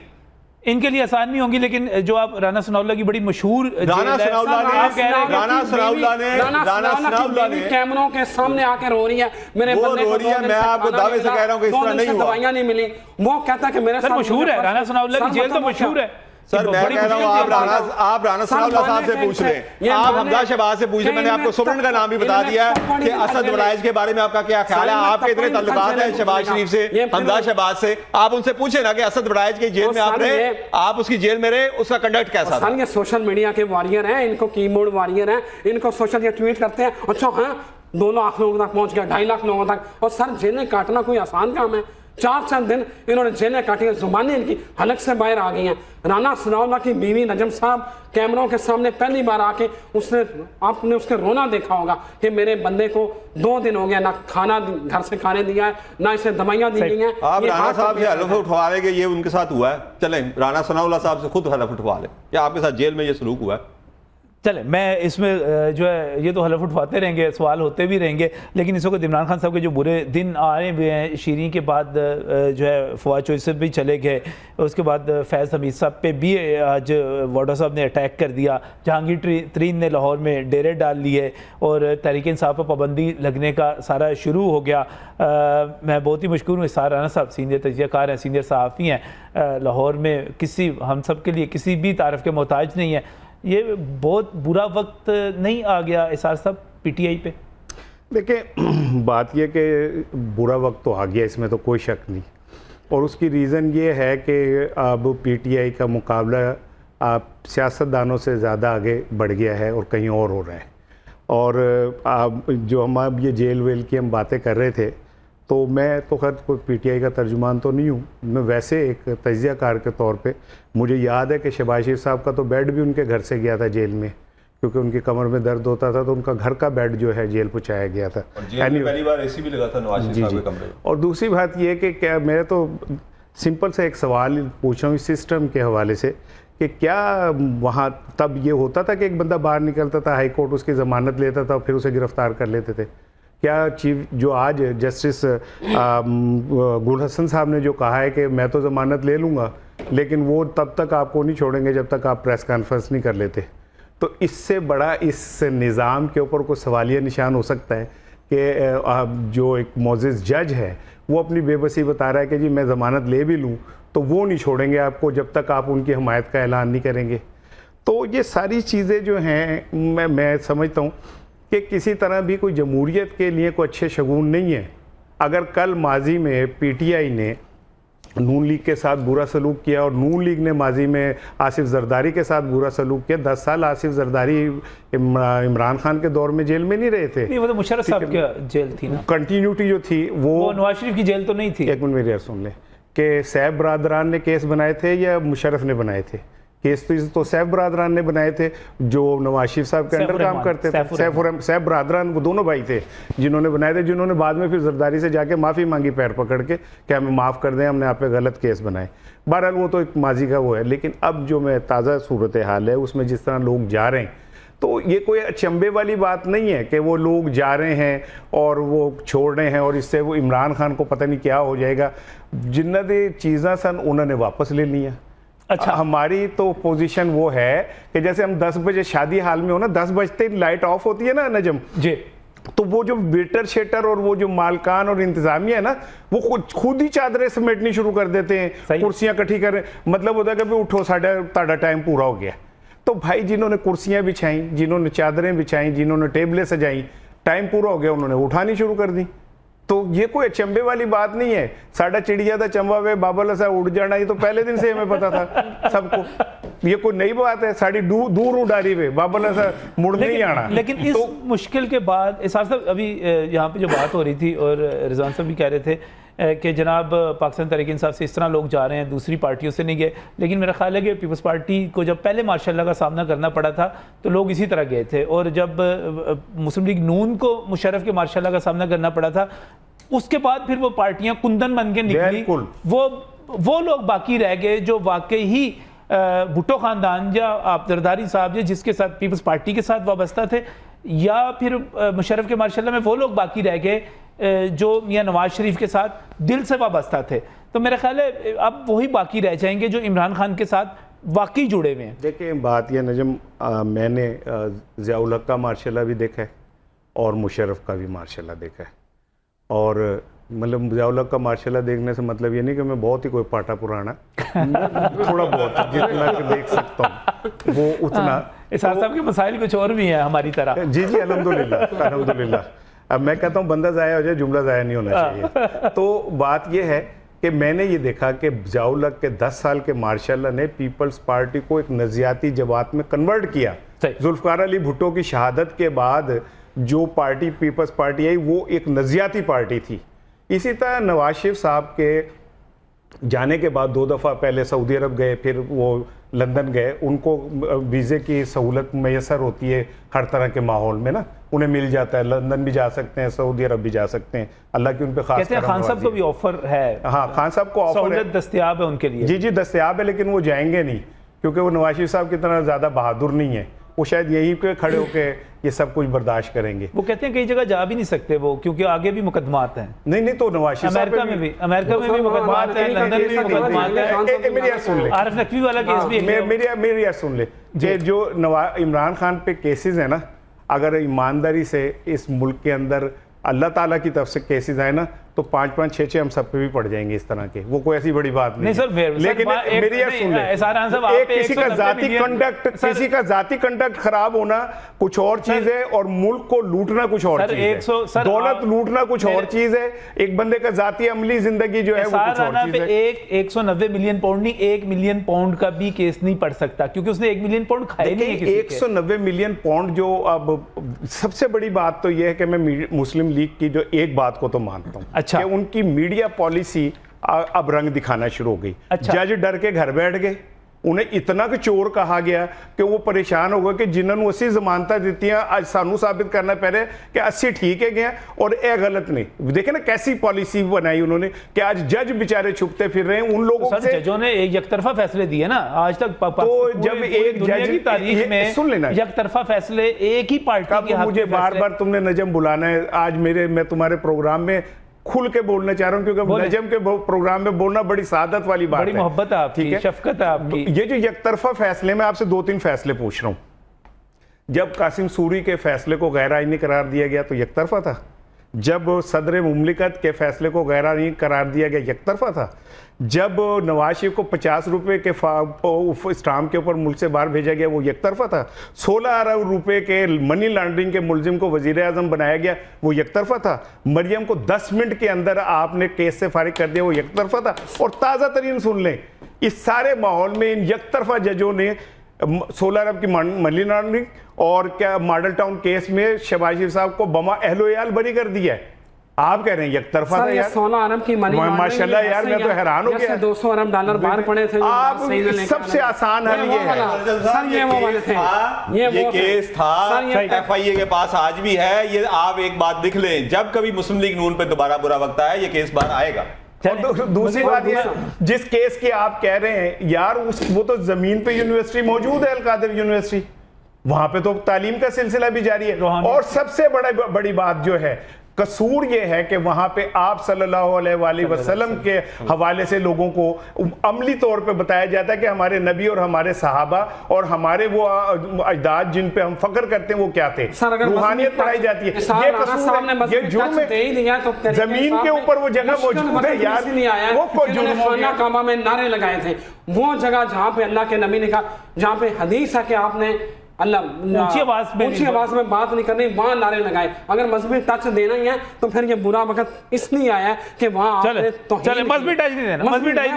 इनके लिए आसान नहीं होगी, लेकिन जो आप राना सनाउल्लाह की बड़ी मशहूर राना सनाउल्लाह ने कैमरों के सामने आकर रो रही है, मेरे बंदे को मैं आपको दावे से कह रहा हूं कि इस तरह नहीं हुआ, दवाइयां नहीं मिली। वो कहता है कि मेरे साथ मशहूर है राना सनाउल्लाह की जेल तो मशहूर है। सर मैं कह रहा हूं आप राना सनाउल्लाह साहब से पूछ लें, आप हमजा शहबाज से पूछ लें। मैंने आपको सुपरिटेंडेंट का नाम भी बता दिया है कि असद वलाइज के बारे में आपका क्या ख्याल है। आपके इतने ताल्लुकात हैं शहबाज शरीफ से, हमजा शहबाज से, आप उनसे पूछे ना कि असद वलाइज की जेल में आप रहे, आप उसकी जेल में रहे, उसका कंडक्ट कैसा था। ये सोशल मीडिया के वॉरियर हैं, इनको कीबोर्ड वॉरियर हैं, इनको सोशल ये ट्वीट करते हैं, अच्छा हाँ 2 लाख लोगों तक पहुंच गया, 2.5 लाख लोगों तक। और सर जेलें काटना कोई आसान काम है? 4 दिन इन्होंने जेलें काटी हैं, जुबानें इनकी हलक से बाहर आ गई हैं। राना सनाउल्लाह की बीवी नजम साहब कैमरों के सामने पहली बार आके आपने उसके रोना देखा होगा कि मेरे बंदे को 2 दिन हो गया, ना खाना घर से खाने दिया है, ना इसे दवाइयाँ दी गई हैं। आप राना साहब से हलफ उठवा लेंगे, ये उनके साथ हुआ है? चलें राना सनाउल्लाह साहब से खुद हलफ उठवा लें, क्या आपके साथ जेल में ये सलूक हुआ है? चले, मैं इसमें जो है ये तो हलफ उठवाते रहेंगे, सवाल होते भी रहेंगे, लेकिन इस वक्त इमरान खान साहब के जो बुरे दिन आए हुए हैं, शीरीन के बाद जो है फवाद चौधरी भी चले गए, उसके बाद फैज़ हमीद साहब पे भी आज वाडा साहब ने अटैक कर दिया, जहांगीर तरीन ने लाहौर में डेरे डाल लिए और तहरीक इंसाफ पर पाबंदी लगने का सारा शुरू हो गया। मैं बहुत ही मशकूर हूँ इसार राना साहब, सीनियर तजियाकार हैं, सीनियर सहाफ़ी हैं, लाहौर में किसी हम सब के लिए किसी भी तारीफ़ के मोहताज नहीं है। ये बहुत बुरा वक्त नहीं आ गया इसार साहब पीटीआई पे? देखिए, बात यह कि बुरा वक्त तो आ गया, इसमें तो कोई शक नहीं, और उसकी रीज़न ये है कि अब पीटीआई का मुकाबला आप सियासतदानों से ज़्यादा आगे बढ़ गया है और कहीं और हो रहा है। और आप जो हम अब ये जेल वेल की हम बातें कर रहे थे, तो मैं तो खैर कोई पीटीआई का तर्जुमान तो नहीं हूँ, मैं वैसे एक तजियाकार के तौर पे मुझे याद है कि शहबाज शरीफ साहब का तो बेड भी उनके घर से गया था जेल में, क्योंकि उनकी कमर में दर्द होता था तो उनका घर का बेड जो है जेल पहुँचाया गया था। पहली बार एसी भी लगा था नवाज शरीफ साहब के कमरे में। और दूसरी बात यह कि क्या, मैं तो सिंपल सा एक सवाल पूछ रहा हूँ इस सिस्टम के हवाले से कि क्या वहाँ तब ये होता था कि एक बंदा बाहर निकलता था, हाई कोर्ट उसकी ज़मानत लेता था, फिर उसे गिरफ्तार कर लेते थे? क्या चीफ जो आज जस्टिस गुल हसन साहब ने जो कहा है कि मैं तो ज़मानत ले लूँगा, लेकिन वो तब तक आपको नहीं छोड़ेंगे जब तक आप प्रेस कॉन्फ्रेंस नहीं कर लेते, तो इससे बड़ा इस निज़ाम के ऊपर कोई सवालिया निशान हो सकता है कि जो एक मोअज़्ज़िज़ जज है वो अपनी बेबसी बता रहा है कि जी मैं ज़मानत ले भी लूँ तो वो नहीं छोड़ेंगे आपको जब तक आप उनकी हमायत का ऐलान नहीं करेंगे। तो ये सारी चीज़ें जो हैं मैं समझता हूँ कि किसी तरह भी कोई जमहूरियत के लिए कोई अच्छे शगुन नहीं है। अगर कल माजी में पीटीआई ने नून लीग के साथ बुरा सलूक किया और नून लीग ने माजी में आसिफ जरदारी के साथ बुरा सलूक किया, 10 साल आसिफ जरदारी इमरान खान के दौर में जेल में नहीं रहे थे। नहीं, वो तो मुशर्रफ साहब की जेल थी ना, कंटिन्यूटी जो थी वो नवाज शरीफ की जेल तो नहीं थी। एक मिनट मेरी यार सुन ले कि सैफ बरादरान ने केस बनाए थे या मुशर्रफ ने बनाए थे? केस तो सैफ बरादरान ने बनाए थे जो नवाज शरीफ साहब के अंडर काम करते थे। सैफ बरादरान वो दोनों भाई थे जिन्होंने बनाए थे, जिन्होंने बाद में फिर जरदारी से जाके माफ़ी मांगी पैर पकड़ के कि हमें माफ़ कर दें, हमने आप पे गलत केस बनाए। बहरहाल वो तो एक माजी का वो है, लेकिन अब जो मैं ताज़ा सूरत हाल है उसमें जिस तरह लोग जा रहे हैं, तो ये कोई अचंभे वाली बात नहीं है कि वो लोग जा रहे हैं और वो छोड़ रहे हैं और इससे वो इमरान खान को पता नहीं क्या हो जाएगा। जिन्ना चीज़ा सन उन्होंने वापस ले लिया। अच्छा, हमारी तो पोजीशन वो है कि जैसे हम 10 बजे शादी हाल में हो ना, 10 बजते लाइट ऑफ होती है ना नजम जी, तो वो जो वेटर शेटर और वो जो मालकान और इंतजामिया है ना, वो खुद ही चादरें समेटनी शुरू कर देते हैं, कुर्सियां इकट्ठी कर, मतलब होता है कि उठो साढ़ा टाइम पूरा हो गया। तो भाई जिन्होंने कुर्सियां बिछाई, जिन्होंने चादरें बिछाई, जिन्होंने टेबलें सजाई, टाइम पूरा हो गया, उन्होंने उठानी शुरू कर दी। तो ये कोई अचंभे वाली बात नहीं है। साडा चिड़िया था चंबा वे बाबल सा उड़ जाना, ये तो पहले दिन से हमें पता था सबको, ये कोई नई बात है। साड़ी दूर उड़ारी वे बाबल सा मुड़ नहीं आना। लेकिन इस मुश्किल के बाद इसार साहब अभी यहाँ पे जो बात हो रही थी और रिजवान साहब भी कह रहे थे कि जनाब पाकिस्तान तहरीक इंसाफ से इस तरह लोग जा रहे हैं, दूसरी पार्टियों से नहीं गए, लेकिन मेरा ख्याल है कि पीपल्स पार्टी को जब पहले मार्शाल्लाह का सामना करना पड़ा था तो लोग इसी तरह गए थे, और जब मुस्लिम लीग नून को मुशर्रफ के मार्शाल्लाह का सामना करना पड़ा था, उसके बाद फिर वो पार्टियां कुंदन बन के निकली, वो लोग बाकी रह गए जो वाकई ही भुट्टो खानदान या आप जरदारी साहब जिसके साथ पीपल्स पार्टी के साथ वाबस्ता थे, या फिर मुशर्रफ के मार्शाल्लाह में वो लोग बाकी रह गए जो मियां नवाज शरीफ के साथ दिल से वाबस्ता थे। तो मेरा ख्याल है अब वही बाकी रह जाएंगे जो इमरान खान के साथ वाकई जुड़े हुए हैं। देखिए बात यह नजम, मैंने ज़ियाउल हक का मार्शाल्लाह भी देखा है और मुशर्रफ का भी मार्शाल्लाह देखा है, और मतलब ज़ियाउल हक का मार्शाल्लाह देखने से मतलब ये नहीं कि मैं बहुत ही कोई पाटा पुराना थोड़ा बहुत जितना देख सकता हूँ वो उतना। इसार साहब के मसाइल कुछ और भी हैं हमारी तरह। जी अल्हम्दुलिल्लाह अल्हम्दुलिल्लाह। अब मैं कहता हूँ बंदा ज़ाया हो जाए, जुमला ज़ाया नहीं होना चाहिए। तो बात यह है कि मैंने ये देखा कि ज़ियाउल हक के 10 साल के मार्शाल्लाह ने पीपल्स पार्टी को एक नज़ियाती जमात में कन्वर्ट किया। जुल्फ़िकार अली भुट्टो की शहादत के बाद जो पार्टी पीपल्स पार्टी आई वो एक नज़ियाती पार्टी थी इसी तरह नवाज शरीफ साहब के जाने के बाद 2 दफ़ा पहले सऊदी अरब गए, फिर वो लंदन गए, उनको वीज़े की सहूलत मैसर होती है हर तरह के माहौल में ना, उन्हें मिल जाता है, लंदन भी जा सकते हैं, सऊदी अरब भी जा सकते हैं, अल्लाह की उन पे खास कहते हैं खान साहब को भी ऑफर है। हाँ, खान साहब को ऑफर है, दस्तयाब है उनके लिए। जी जी दस्तयाब है, लेकिन वो जाएंगे नहीं क्योंकि वो नवाज शरीफ साहब की तरह ज़्यादा बहादुर नहीं है, वो शायद यहीं पे खड़े होकर ये सब कुछ बर्दाश्त करेंगे। वो कहते हैं कई जगह जा भी नहीं सकते वो, क्योंकि आगे भी मुकदमात हैं। नहीं तो नवाज शरीफ अमेरिका में भी मुकदमात हैं, लंदन में भी मुकदमात हैं। मेरी यार सुन ले, आरिफ नकवी वाला केस भी है। मेरी यार सुन ले कि जो इमरान खान पे केसेस है ना, अगर ईमानदारी से इस मुल्क के अंदर अल्लाह ताला की तरफ से केसेस आए ना तो 5-5, 6-6 हम सब पे भी पड़ जाएंगे इस तरह के, वो कोई ऐसी बड़ी बात नहीं सर, लेकिन मेरी यार सुन ले, किसी का जाती कंडक्ट खराब होना कुछ और चीज है और मुल्क को लूटना कुछ और चीज है, दौलत लूटना कुछ और चीज है, एक बंदे का जाती अमली जिंदगी जो है वो कुछ और चीज है। 190 मिलियन पाउंड नहीं, 1 मिलियन पाउंड का भी केस नहीं पड़ सकता क्योंकि उसने 1 मिलियन पाउंड खाए नहीं है। 190 मिलियन पाउंड जो, अब सबसे बड़ी बात तो यह है कि मैं मुस्लिम लीग की जो एक बात को तो मानता हूँ, अच्छा, कि उनकी मीडिया पॉलिसी अब रंग दिखाना शुरू हो गई। अच्छा, जज डर के घर बैठ गए, उन्हें इतना कि चोर कहा गया कि वो परेशान हो गए कि जिन्होंने 80 जमानत दी आज सानू साबित करना पहले कि 80 ठीक है गया और ए गलत नहीं। देखे ना कैसी पॉलिसी बनाई उन्होंने कि आज जज बेचारे छुपते फिर रहे हैं उन लोगों से। जजों ने एक यकतरफा फैसले दिए ना आज तक, तो जब एक जज की तारीख में सुन लेना यकतरफा फैसले एक ही पार्टी के, मुझे बार बार तुमने नजम बुलाना है, आज मैं तुम्हारे प्रोग्राम में खुल के बोलना चाह रहा हूं क्योंकि नजम के प्रोग्राम में बोलना बड़ी सादत वाली बात है, बड़ी मोहब्बत है आपकी, ठीक है, शफकत है आपकी। ये जो यकतरफा फैसले में आपसे 2-3 फैसले पूछ रहा हूं। जब कासिम सूरी के फैसले को गैर आईनी करार दिया गया तो यकतरफा था, जब सदर मुमलिकत के फैसले को गैर आईनी करार दिया गया यकतरफा था, जब नवाज शरीफ को 50 रुपए के स्टाम्प के ऊपर मुल्क से बाहर भेजा गया वो यकतरफा था, 16 अरब रुपए के मनी लॉन्ड्रिंग के मुलजिम को वजीर आजम बनाया गया वो यकतरफा था, मरियम को 10 मिनट के अंदर आपने केस से फारिग कर दिया वो यकतरफा था। और ताज़ा तरीन सुन लें, इस सारे माहौल में इन यकतरफा जजों ने 16 अरब की मनी लॉन्ड्रिंग और क्या मॉडल टाउन केस में शहबाज शरीफ साहब को बमा अहलो-ए-आल बरी कर दिया है। आप कह रहे हैं यकतरफा था यार, 16 अरब की मनी माशाल्लाह यार, मैं तो हैरान हो गया। 200 अरब डॉलर बाहर पड़े थे, आप सबसे आसान हल ये है सर, ये वो वाले थे, ये केस था FIA के पास आज भी है। ये आप एक बात लिख लें, जब कभी मुस्लिम लीग नून पे दोबारा बुरा वक्त आया ये केस बाहर आएगा। और दूसरी बात ये, जिस केस की आप कह रहे हैं यार, वो तो जमीन पे यूनिवर्सिटी मौजूद है, अल-कादिर यूनिवर्सिटी, वहां पे तो तालीम का सिलसिला भी जारी है। और सबसे बड़ी बात जो है, कसूर ये है कि वहां पे आप सल्लल्लाहु अलैहि वसल्लम के हवाले से लोगों को अमली तौर पे बताया जाता है कि हमारे नबी और हमारे सहाबा और हमारे वो अजदाद जिन पे हम फख्र करते हैं वो क्या थे, रूहानियत पढ़ाई जाती है। ये कसूर है, ये जुर्म है, जमीन के ऊपर वो जगह मौजूद है यार, वो कोई जुर्म हो गया। काबा में नारे लगाए थे, वो जगह जहां पे अल्लाह के नबी ने कहा, जहां पे हदीस है कि आपने अल्लाह ऊंची आवाज में बात नहीं करनी, वहां नारे लगाए। अगर मजहबी टच देना ही है तो फिर ये बुरा वक्त इसलिए आया है कि वहां चले मजहबी टच नहीं देना, मजहबी टच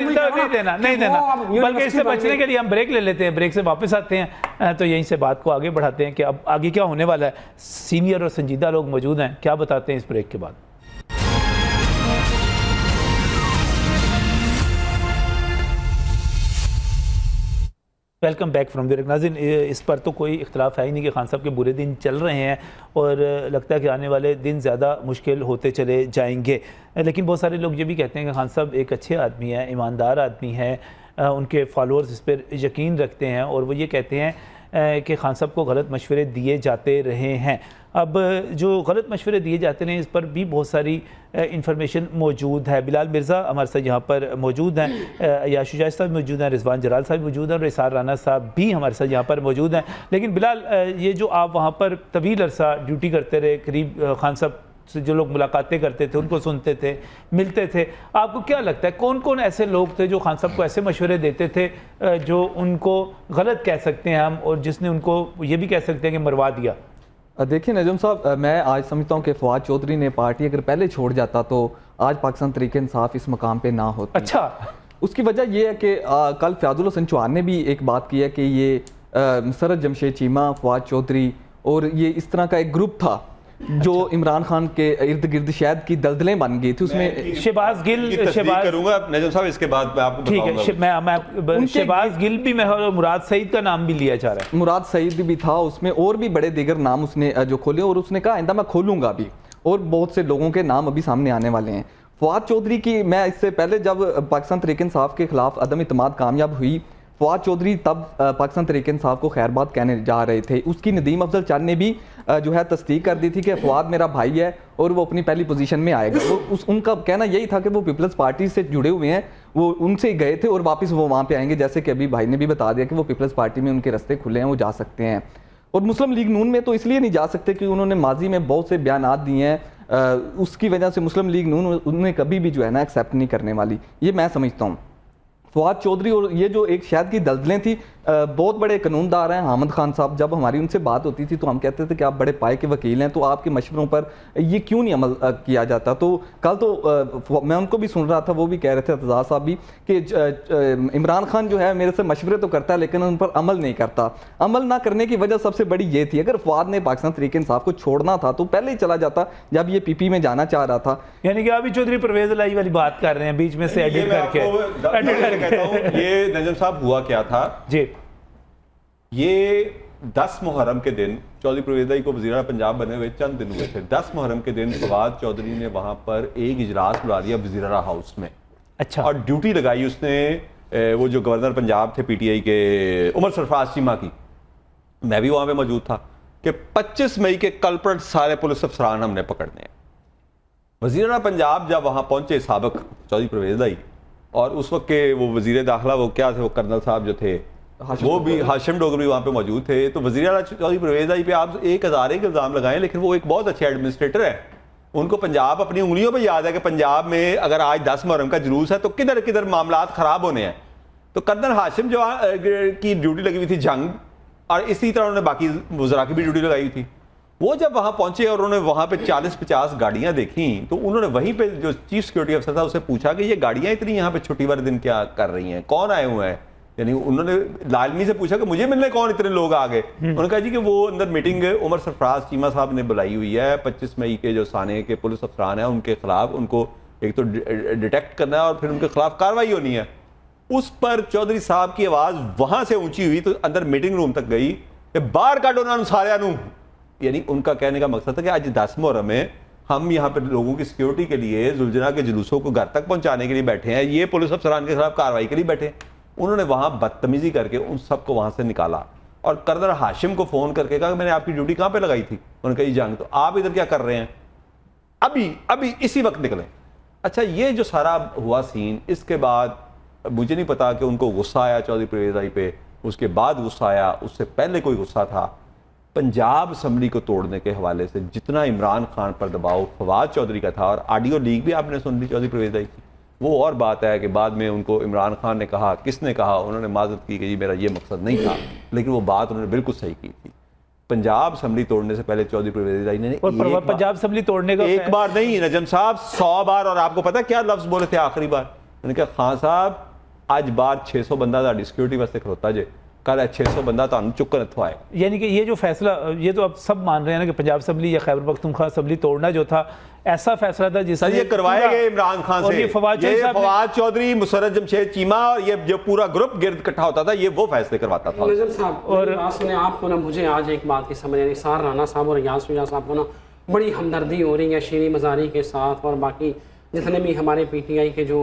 नहीं देना, बल्कि इससे बचने के लिए हम ब्रेक ले लेते हैं, ब्रेक से वापस आते हैं तो यहीं से बात को आगे बढ़ाते हैं कि अब आगे क्या होने वाला है। सीनियर और संजीदा लोग मौजूद हैं, क्या बताते हैं इस ब्रेक के बाद। वेलकम बैक फ्रॉम द नाज़रीन, इस पर तो कोई इख्तलाफ है ही नहीं कि खान साहब के बुरे दिन चल रहे हैं और लगता है कि आने वाले दिन ज़्यादा मुश्किल होते चले जाएंगे। लेकिन बहुत सारे लोग ये भी कहते हैं कि खान साहब एक अच्छे आदमी हैं, ईमानदार आदमी हैं, उनके फॉलोअर्स इस पर यकीन रखते हैं और वो ये कहते हैं कि खान साहब को गलत मशवरे दिए जाते रहे हैं। अब जो गलत मशवरे दिए जाते हैं इस पर भी बहुत सारी इंफॉर्मेशन मौजूद है। बिलाल मिर्ज़ा हमारे साथ यहाँ पर मौजूद हैं, अय्याज शुजात साहब मौजूद हैं, रिजवान जलाल साहब मौजूद हैं और इसार राना साहब भी हमारे साथ यहाँ पर मौजूद हैं। लेकिन बिलाल, ये जो आप वहाँ पर तवील अरसा ड्यूटी करते रहे, करीब खान साहब से जो लोग मुलाकातें करते थे, उनको सुनते थे, मिलते थे, आपको क्या लगता है कौन कौन ऐसे लोग थे जो खान साहब को ऐसे मशवरे देते थे जो उनको गलत कह सकते हैं हम, और जिसने उनको ये भी कह सकते हैं कि मरवा दिया? देखिए नजम साहब, मैं आज समझता हूँ कि फवाद चौधरी ने पार्टी अगर पहले छोड़ जाता तो आज पाकिस्तान तहरीक इंसाफ इस मकाम पे ना होती। अच्छा, उसकी वजह यह है कि कल फयाजुल हसन चौहान ने भी एक बात की है कि ये सरद जमशेद चीमा, फवाद चौधरी और ये इस तरह का एक ग्रुप था जो इमरान खान के इर्द गिर्द शहद की दलदलें बन गई थी उसमें शहबाज गिल, शहबाज करूंगा नजम साहब, इसके बाद मैं आपको ठीक है, मैं शहबाज गिल भी, मैं और मुराद सईद का नाम भी लिया जा रहा है। मुराद सईद भी था उसमें, और भी बड़े दीगर नाम उसने जो खोले, और उसने कहा आइंदा मैं खोलूंगा भी, और बहुत से लोगों के नाम अभी सामने आने वाले हैं। फवाद चौधरी की, मैं इससे पहले जब पाकिस्तान तहरीक इंसाफ के खिलाफ अदम इत्मीनाद कामयाब हुई, फवाद चौधरी तब पाकिस्तान तहरीक इंसाफ को खैरबाद कहने जा रहे थे। उसकी नदीम अफजल चंद ने भी जो है तस्दीक कर दी थी कि फवाद मेरा भाई है और वो अपनी पहली पोजीशन में आएगा। वो उनका कहना यही था कि वो पीपल्स पार्टी से जुड़े हुए हैं, वो उनसे गए थे और वापस वो वहाँ पे आएंगे, जैसे कि अभी भाई ने भी बता दिया कि वो पीपल्स पार्टी में उनके रास्ते खुले हैं, वो जा सकते हैं। और मुस्लिम लीग नून में तो इसलिए नहीं जा सकते कि उन्होंने माजी में बहुत से बयानात दिए हैं, उसकी वजह से मुस्लिम लीग नून उन्हें कभी भी जो है ना एक्सेप्ट नहीं करने वाली, ये मैं समझता हूँ। फवाद चौधरी और ये जो एक शहद की दलदलें थी, बहुत बड़े कानूनदार हैं हामिद खान साहब, जब हमारी उनसे बात होती थी तो हम कहते थे कि आप बड़े पाए के वकील हैं, तो आपके मशवरों पर ये क्यों नहीं अमल किया जाता। तो कल तो मैं उनको भी सुन रहा था, वो भी कह रहे थे एतजाज साहब भी कि इमरान खान जो है मेरे से मशवरे तो करता है लेकिन उन पर अमल नहीं करता। अमल ना करने की वजह सबसे बड़ी ये थी, अगर फवाद ने पाकिस्तान तहरीक इंसाफ को छोड़ना था तो पहले ही चला जाता जब ये पीपी में जाना चाह रहा था। यानी कि अभी चौधरी परवेज लाई वाली बात कर रहे हैं, बीच में से एडिट करके। ये नजम साहब हुआ क्या था जी, ये 10 मुहर्रम के दिन चौधरी परवेज को वज़ीर पंजाब बने हुए चंद दिन हुए थे। 10 मुहर्रम के दिन फवाद चौधरी ने वहां पर एक इजलास बुला दिया वज़ीर हाउस में। अच्छा। और ड्यूटी लगाई उसने वो जो गवर्नर पंजाब थे पीटीआई के उमर सरफराज चीमा की, मैं भी वहां पे मौजूद था, कि 25 मई के कल्प्रिट सारे पुलिस अफसरान हमने पकड़ने हैं। वज़ीर पंजाब जब वहां पहुंचे साबिक चौधरी परवेज, और उस वक्त के वो वज़ीर दाखिला वो क्या थे, वो कर्नल साहब जो थे, वो भी हाशिम डोगरी वहाँ पे मौजूद थे। तो वज़ीर आला चौधरी परवेज पे आप 1000 एक इल्ज़ाम लगाएं, लेकिन वो एक बहुत अच्छे एडमिनिस्ट्रेटर है। उनको पंजाब अपनी उंगलियों पे याद है कि पंजाब में अगर आज 10 मुहर्रम का जुलूस है तो किधर किधर मामलात ख़राब होने हैं। तो कर्नल हाशिम जो की ड्यूटी लगी हुई थी जंग, और इसी तरह उन्होंने बाकी वज़रा की भी ड्यूटी लगाई हुई थी। वो जब वहाँ पहुँचे और उन्होंने वहाँ पे 40-50 गाड़ियाँ देखी, तो उन्होंने वहीं पे जो चीफ सिक्योरिटी अफसर था उससे पूछा कि ये गाड़ियाँ इतनी यहाँ पे छुट्टी वाले दिन क्या कर रही हैं, कौन आए हुए हैं। यानी उन्होंने लालमी से पूछा कि मुझे मिलने कौन इतने लोग आ गए। उन्होंने कहा जी कि वो अंदर मीटिंग उमर सरफराज चीमा साहब ने बुलाई हुई है, 25 मई के जो साने के पुलिस अफसरान हैं उनके खिलाफ उनको एक तो डिटेक्ट करना है और फिर उनके खिलाफ कार्रवाई होनी है। उस पर चौधरी साहब की आवाज़ वहाँ से ऊँची हुई तो अंदर मीटिंग रूम तक गई कि बाहर काटो ना सारे नू। यानी उनका कहने का मकसद था कि आज 10 मुहर्रम में हम यहाँ पर लोगों की सिक्योरिटी के लिए जुलजना के जुलूसों को घर तक पहुँचाने के लिए बैठे हैं, ये पुलिस अफसरान के खिलाफ कार्रवाई के लिए बैठे हैं। उन्होंने वहाँ बदतमीजी करके उन सबको वहाँ से निकाला और कर्नल हाशिम को फ़ोन करके कहा कि मैंने आपकी ड्यूटी कहाँ पे लगाई थी। उन्होंने कहा जंग, तो आप इधर क्या कर रहे हैं, अभी इसी वक्त निकले। अच्छा, ये जो सारा हुआ सीन, इसके बाद मुझे नहीं पता कि उनको गुस्सा आया चौधरी परवेज पे, उसके बाद गुस्सा आया, उससे पहले कोई गुस्सा था। पंजाब असम्बली को तोड़ने के हवाले से जितना इमरान खान पर दबाव फवाद चौधरी का था, और ऑडियो लीक भी आपने सुन ली चौधरी परवेज की, वो और बात है कि बाद में उनको इमरान खान ने कहा, किसने कहा, उन्होंने माजरत की कि मेरा ये मकसद नहीं था, लेकिन वो बात उन्होंने बिल्कुल सही की थी। पंजाब असम्बली तोड़ने से पहले चौधरी परवेज ने पंजाब असम्बली तोड़ने का एक बार नहीं नजम साहब 100 बार, और आपको पता क्या लफ्ज बोले थे आखिरी बार? मैंने कहा खान साहब आज बार 600 बंदा ताड़ी सिक्योरिटी वास्ते खलोता जे, कल 600 बंदा तुहानू चुक्कन इत्थों आए। यानी कि ये जो फैसला, ये तो अब सब मान रहे हैं ना कि पंजाब असम्बली या खैबर पख्तूनख्वा असम्बली तोड़ना जो था ऐसा फैसला था जिससे ये करवाए गए इमरान खान से। ये फवाद चौधरी, मुसर्रत जमशेद चीमा और ये जो पूरा ग्रुप गिर्द इकट्ठा होता था, ये वो फैसले करवाता था। नजम साहब, और आपको ना मुझे आज एक बात की समझ नहीं, सार राना साहब और यास साहब को ना बड़ी हमदर्दी हो रही है शीरी मजारी के साथ और बाकी जितने भी हमारे पीटीआई के जो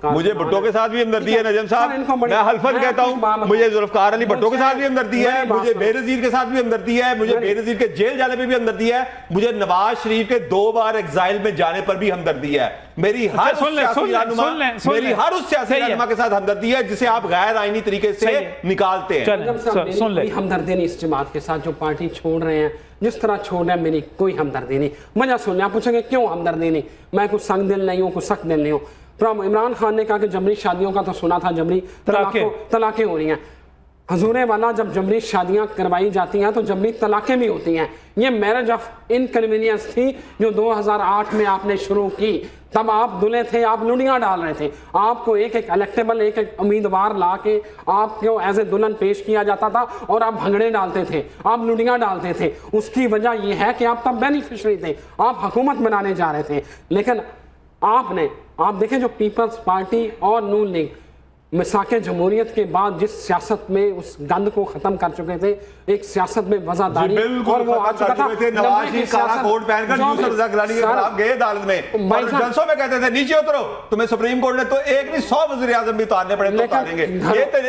मुझे भुट्टो के साथ भी हमदर्दी है नजम साहब, मैं हल्फन कहता हूं, मुझे जुल्फकार अली भुट्टो के साथ भी हमदर्दी है, मुझे बेनज़ीर के साथ भी हमदर्दी है, मुझे बेनज़ीर के जेल जाने पे भी हमदर्दी है, मुझे नवाज शरीफ के 2 बार एग्जाइल में जाने पर भी हमदर्दी है। मेरी हर उस सियासी रहनुमा के साथ हमदर्दी है जिसे आप गैर आईनी तरीके से निकालते हैं। सुन ले, हमदर्दी नहीं इस जमात के साथ जो पार्टी छोड़ रहे हैं, जिस तरह छोड़ रहे हैं, मेरी कोई हमदर्दी नहीं। वजह सुनने, आप पूछेंगे क्यों हमदर्दी नहीं, मैं कुछ संग दिल नहीं हूँ, कुछ सख्त दिल नहीं हूँ। इमरान खान ने कहा कि जबरी शादियों का तो सुना था, जबरी तलाकें हो रही हैं। हजूरे वाला जब जबरी शादियां करवाई जाती हैं तो जबरी तलाक़ें भी होती हैं। ये मैरिज ऑफ इनकन्वीनियंस थी जो 2008 में आपने शुरू की। तब आप दुल्हे थे, आप लुड़ियाँ डाल रहे थे, आपको एक एक इलेक्टेबल एक एक उम्मीदवार ला के आपको एज ए दुल्हन पेश किया जाता था और आप भंगड़े डालते थे, आप लुड़ियाँ डालते थे। उसकी वजह यह है कि आप तब बेनिफिशरी थे, आप हुकूमत बनाने जा रहे थे। लेकिन आप देखें जो पीपल्स पार्टी और नून लीग मिसाके जमहूरियत के बाद जिस सियासत में उस गंद को खत्म कर चुके थे, एक सियासत में वजादारी और वो आ चुका था। नवाज शरीफ काला कोट पहनकर यूसुफ रज़ा गिलानी के खिलाफ गए अदालत में और जलसों में कहते थे नीचे उतरो, तुम्हें सुप्रीम कोर्ट ने तो एक नहीं 100 वज़ीर आज़म भी उतारने पड़े तो उतारेंगे।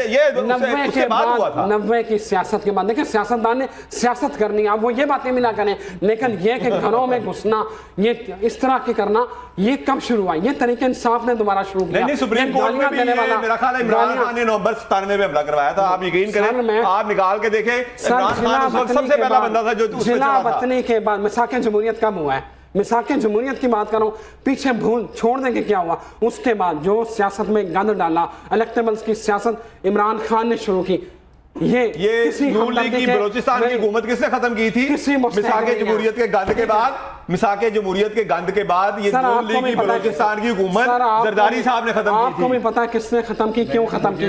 ये 90 के बाद हुआ था। 90 की सियासत के बाद देखिए सियासतदान ने सियासत करनी है, अब वो ये बातें भी ना करें, लेकिन ये कि घरों में घुसना, ये इस तरह की करना, ये कब शुरू हुआ? ये तरीके इंसाफ ने दोबारा शुरू किया। नहीं, सुप्रीम कोर्ट में भी मेरा ख्याल है इमरान खान ने नवंबर 97 में हमला करवाया था। आप यकीन करें, आप निकाल के देखें, इमरान खान उस वक्त सबसे पहला बंदा था जो उसमें चढ़ा था। वतनी के बाद मिसाके जमहूरियत कब हुआ है? मिसाके जमहूरियत की बात करूं, पीछे भूल छोड़ देंगे क्या हुआ? उसके बाद जो सियासत में गंद डाला, इलेक्टेबल्स की सियासत इमरान खान ने शुरू की। ये नून लीग की बलोचिस्तान की हुकूमत किसने खत्म की थी? मिसाके जमहूरियत के गंद के बाद, मिसाके जमहूरियत के गंद के बाद ये नून लीग की बलोचिस्तान की हुकूमत जरदारी साहब ने खत्म की थी। आपको भी पता है किसने खत्म की, क्यों खत्म की?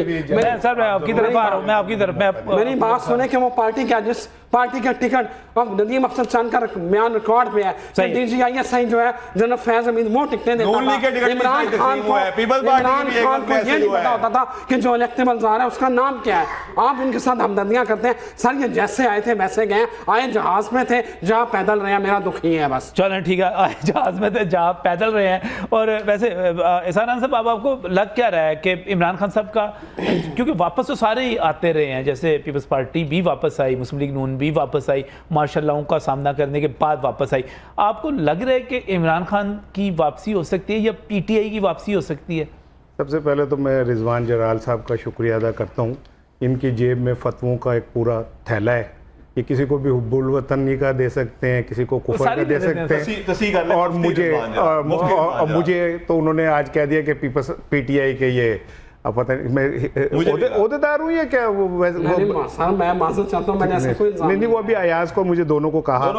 सर मैं आपकी तरफ आ रहा हूं, मैं आपकी तरफ मेरी बात सुने कि वो पार्टी क्या, जिस पार्टी का टिकट अब नदीम अफसर चांद का बयान रिकॉर्ड पे है, DGISI जो है जनरल फैज हमीद वो टिकटें देता था। इमरान खान को ये नहीं पता होता था कि जो इलेक्टेबल्स आ रहा है उसका नाम क्या है। आप इनके साथ हमदर्दियां करते हैं। सर ये जैसे आए थे वैसे गए, आए जहाज में थे, जहाँ पैदल रहे, मेरा दुख ही है बस। चलें ठीक है, आए जहाज में थे, जहाँ पैदल रहे हैं। और वैसे एहसान साहब, अब आपको लग क्या रहा है कि इमरान खान साहब का, क्योंकि वापस तो सारे ही आते रहे हैं, जैसे पीपल्स पार्टी भी वापस आई, मुस्लिम लीग नून भी वापस आई, मार्शल का सामना करने के बाद वापस आई, आपको लग रहा है कि इमरान खान की वापसी हो सकती है या PTI की वापसी हो सकती है? सबसे पहले तो मैं रिजवान जराल साहब का शुक्रिया अदा करता हूँ। इनकी जेब में फतवों का एक पूरा थैला है, ये किसी को भी हुब्बुल वतनी का दे सकते हैं, किसी को कुफर का दे सकते हैं। और मुझे तो उन्होंने आज कह दिया कि PTI के ये पता नहीं मैं ओहदेदार हूँ या क्या? वो मैं माजूद चाहता हूँ, मैंने ऐसा कोई इल्जाम नहीं, वो अभी अयाज को मुझे दोनों को कहा।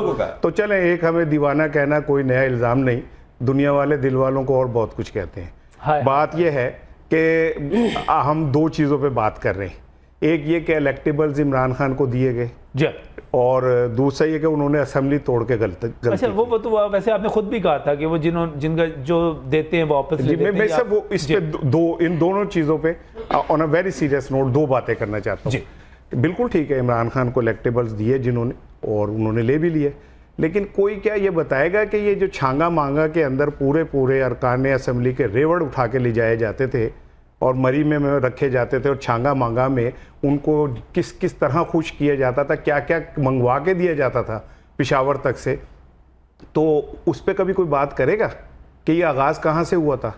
तो चलें, एक हमें दीवाना कहना कोई नया इल्ज़ाम नहीं, दुनिया वाले दिल वालों को और बहुत कुछ कहते हैं। बात यह है कि हम दो चीज़ों पे बात कर रहे हैं। एक ये कि इलेक्टेबल्स इमरान खान को दिए गए, और दूसरा ये कि उन्होंने असेंबली तोड़ के गलती। अच्छा, वो तो वैसे आपने खुद भी कहा था कि वो जिनका जो देते हैं वापस ले देते हैं। मैं सब वो इस पे इन दोनों चीज़ों पे on a very serious note दो बातें करना चाहता हूँ। बिल्कुल ठीक है, इमरान खान को इलेक्टेबल्स दिए जिन्होंने, और उन्होंने ले भी लिए, लेकिन कोई क्या ये बताएगा कि ये जो छांगा मांगा के अंदर पूरे अरकान असेंबली के रेवड़ उठा के ले जाए जाते थे और मरी में रखे जाते थे, और छांगा मांगा में उनको किस किस तरह खुश किया जाता था, क्या क्या मंगवा के दिया जाता था पेशावर तक से, तो उस पर कभी कोई बात करेगा कि ये आगाज़ कहाँ से हुआ था?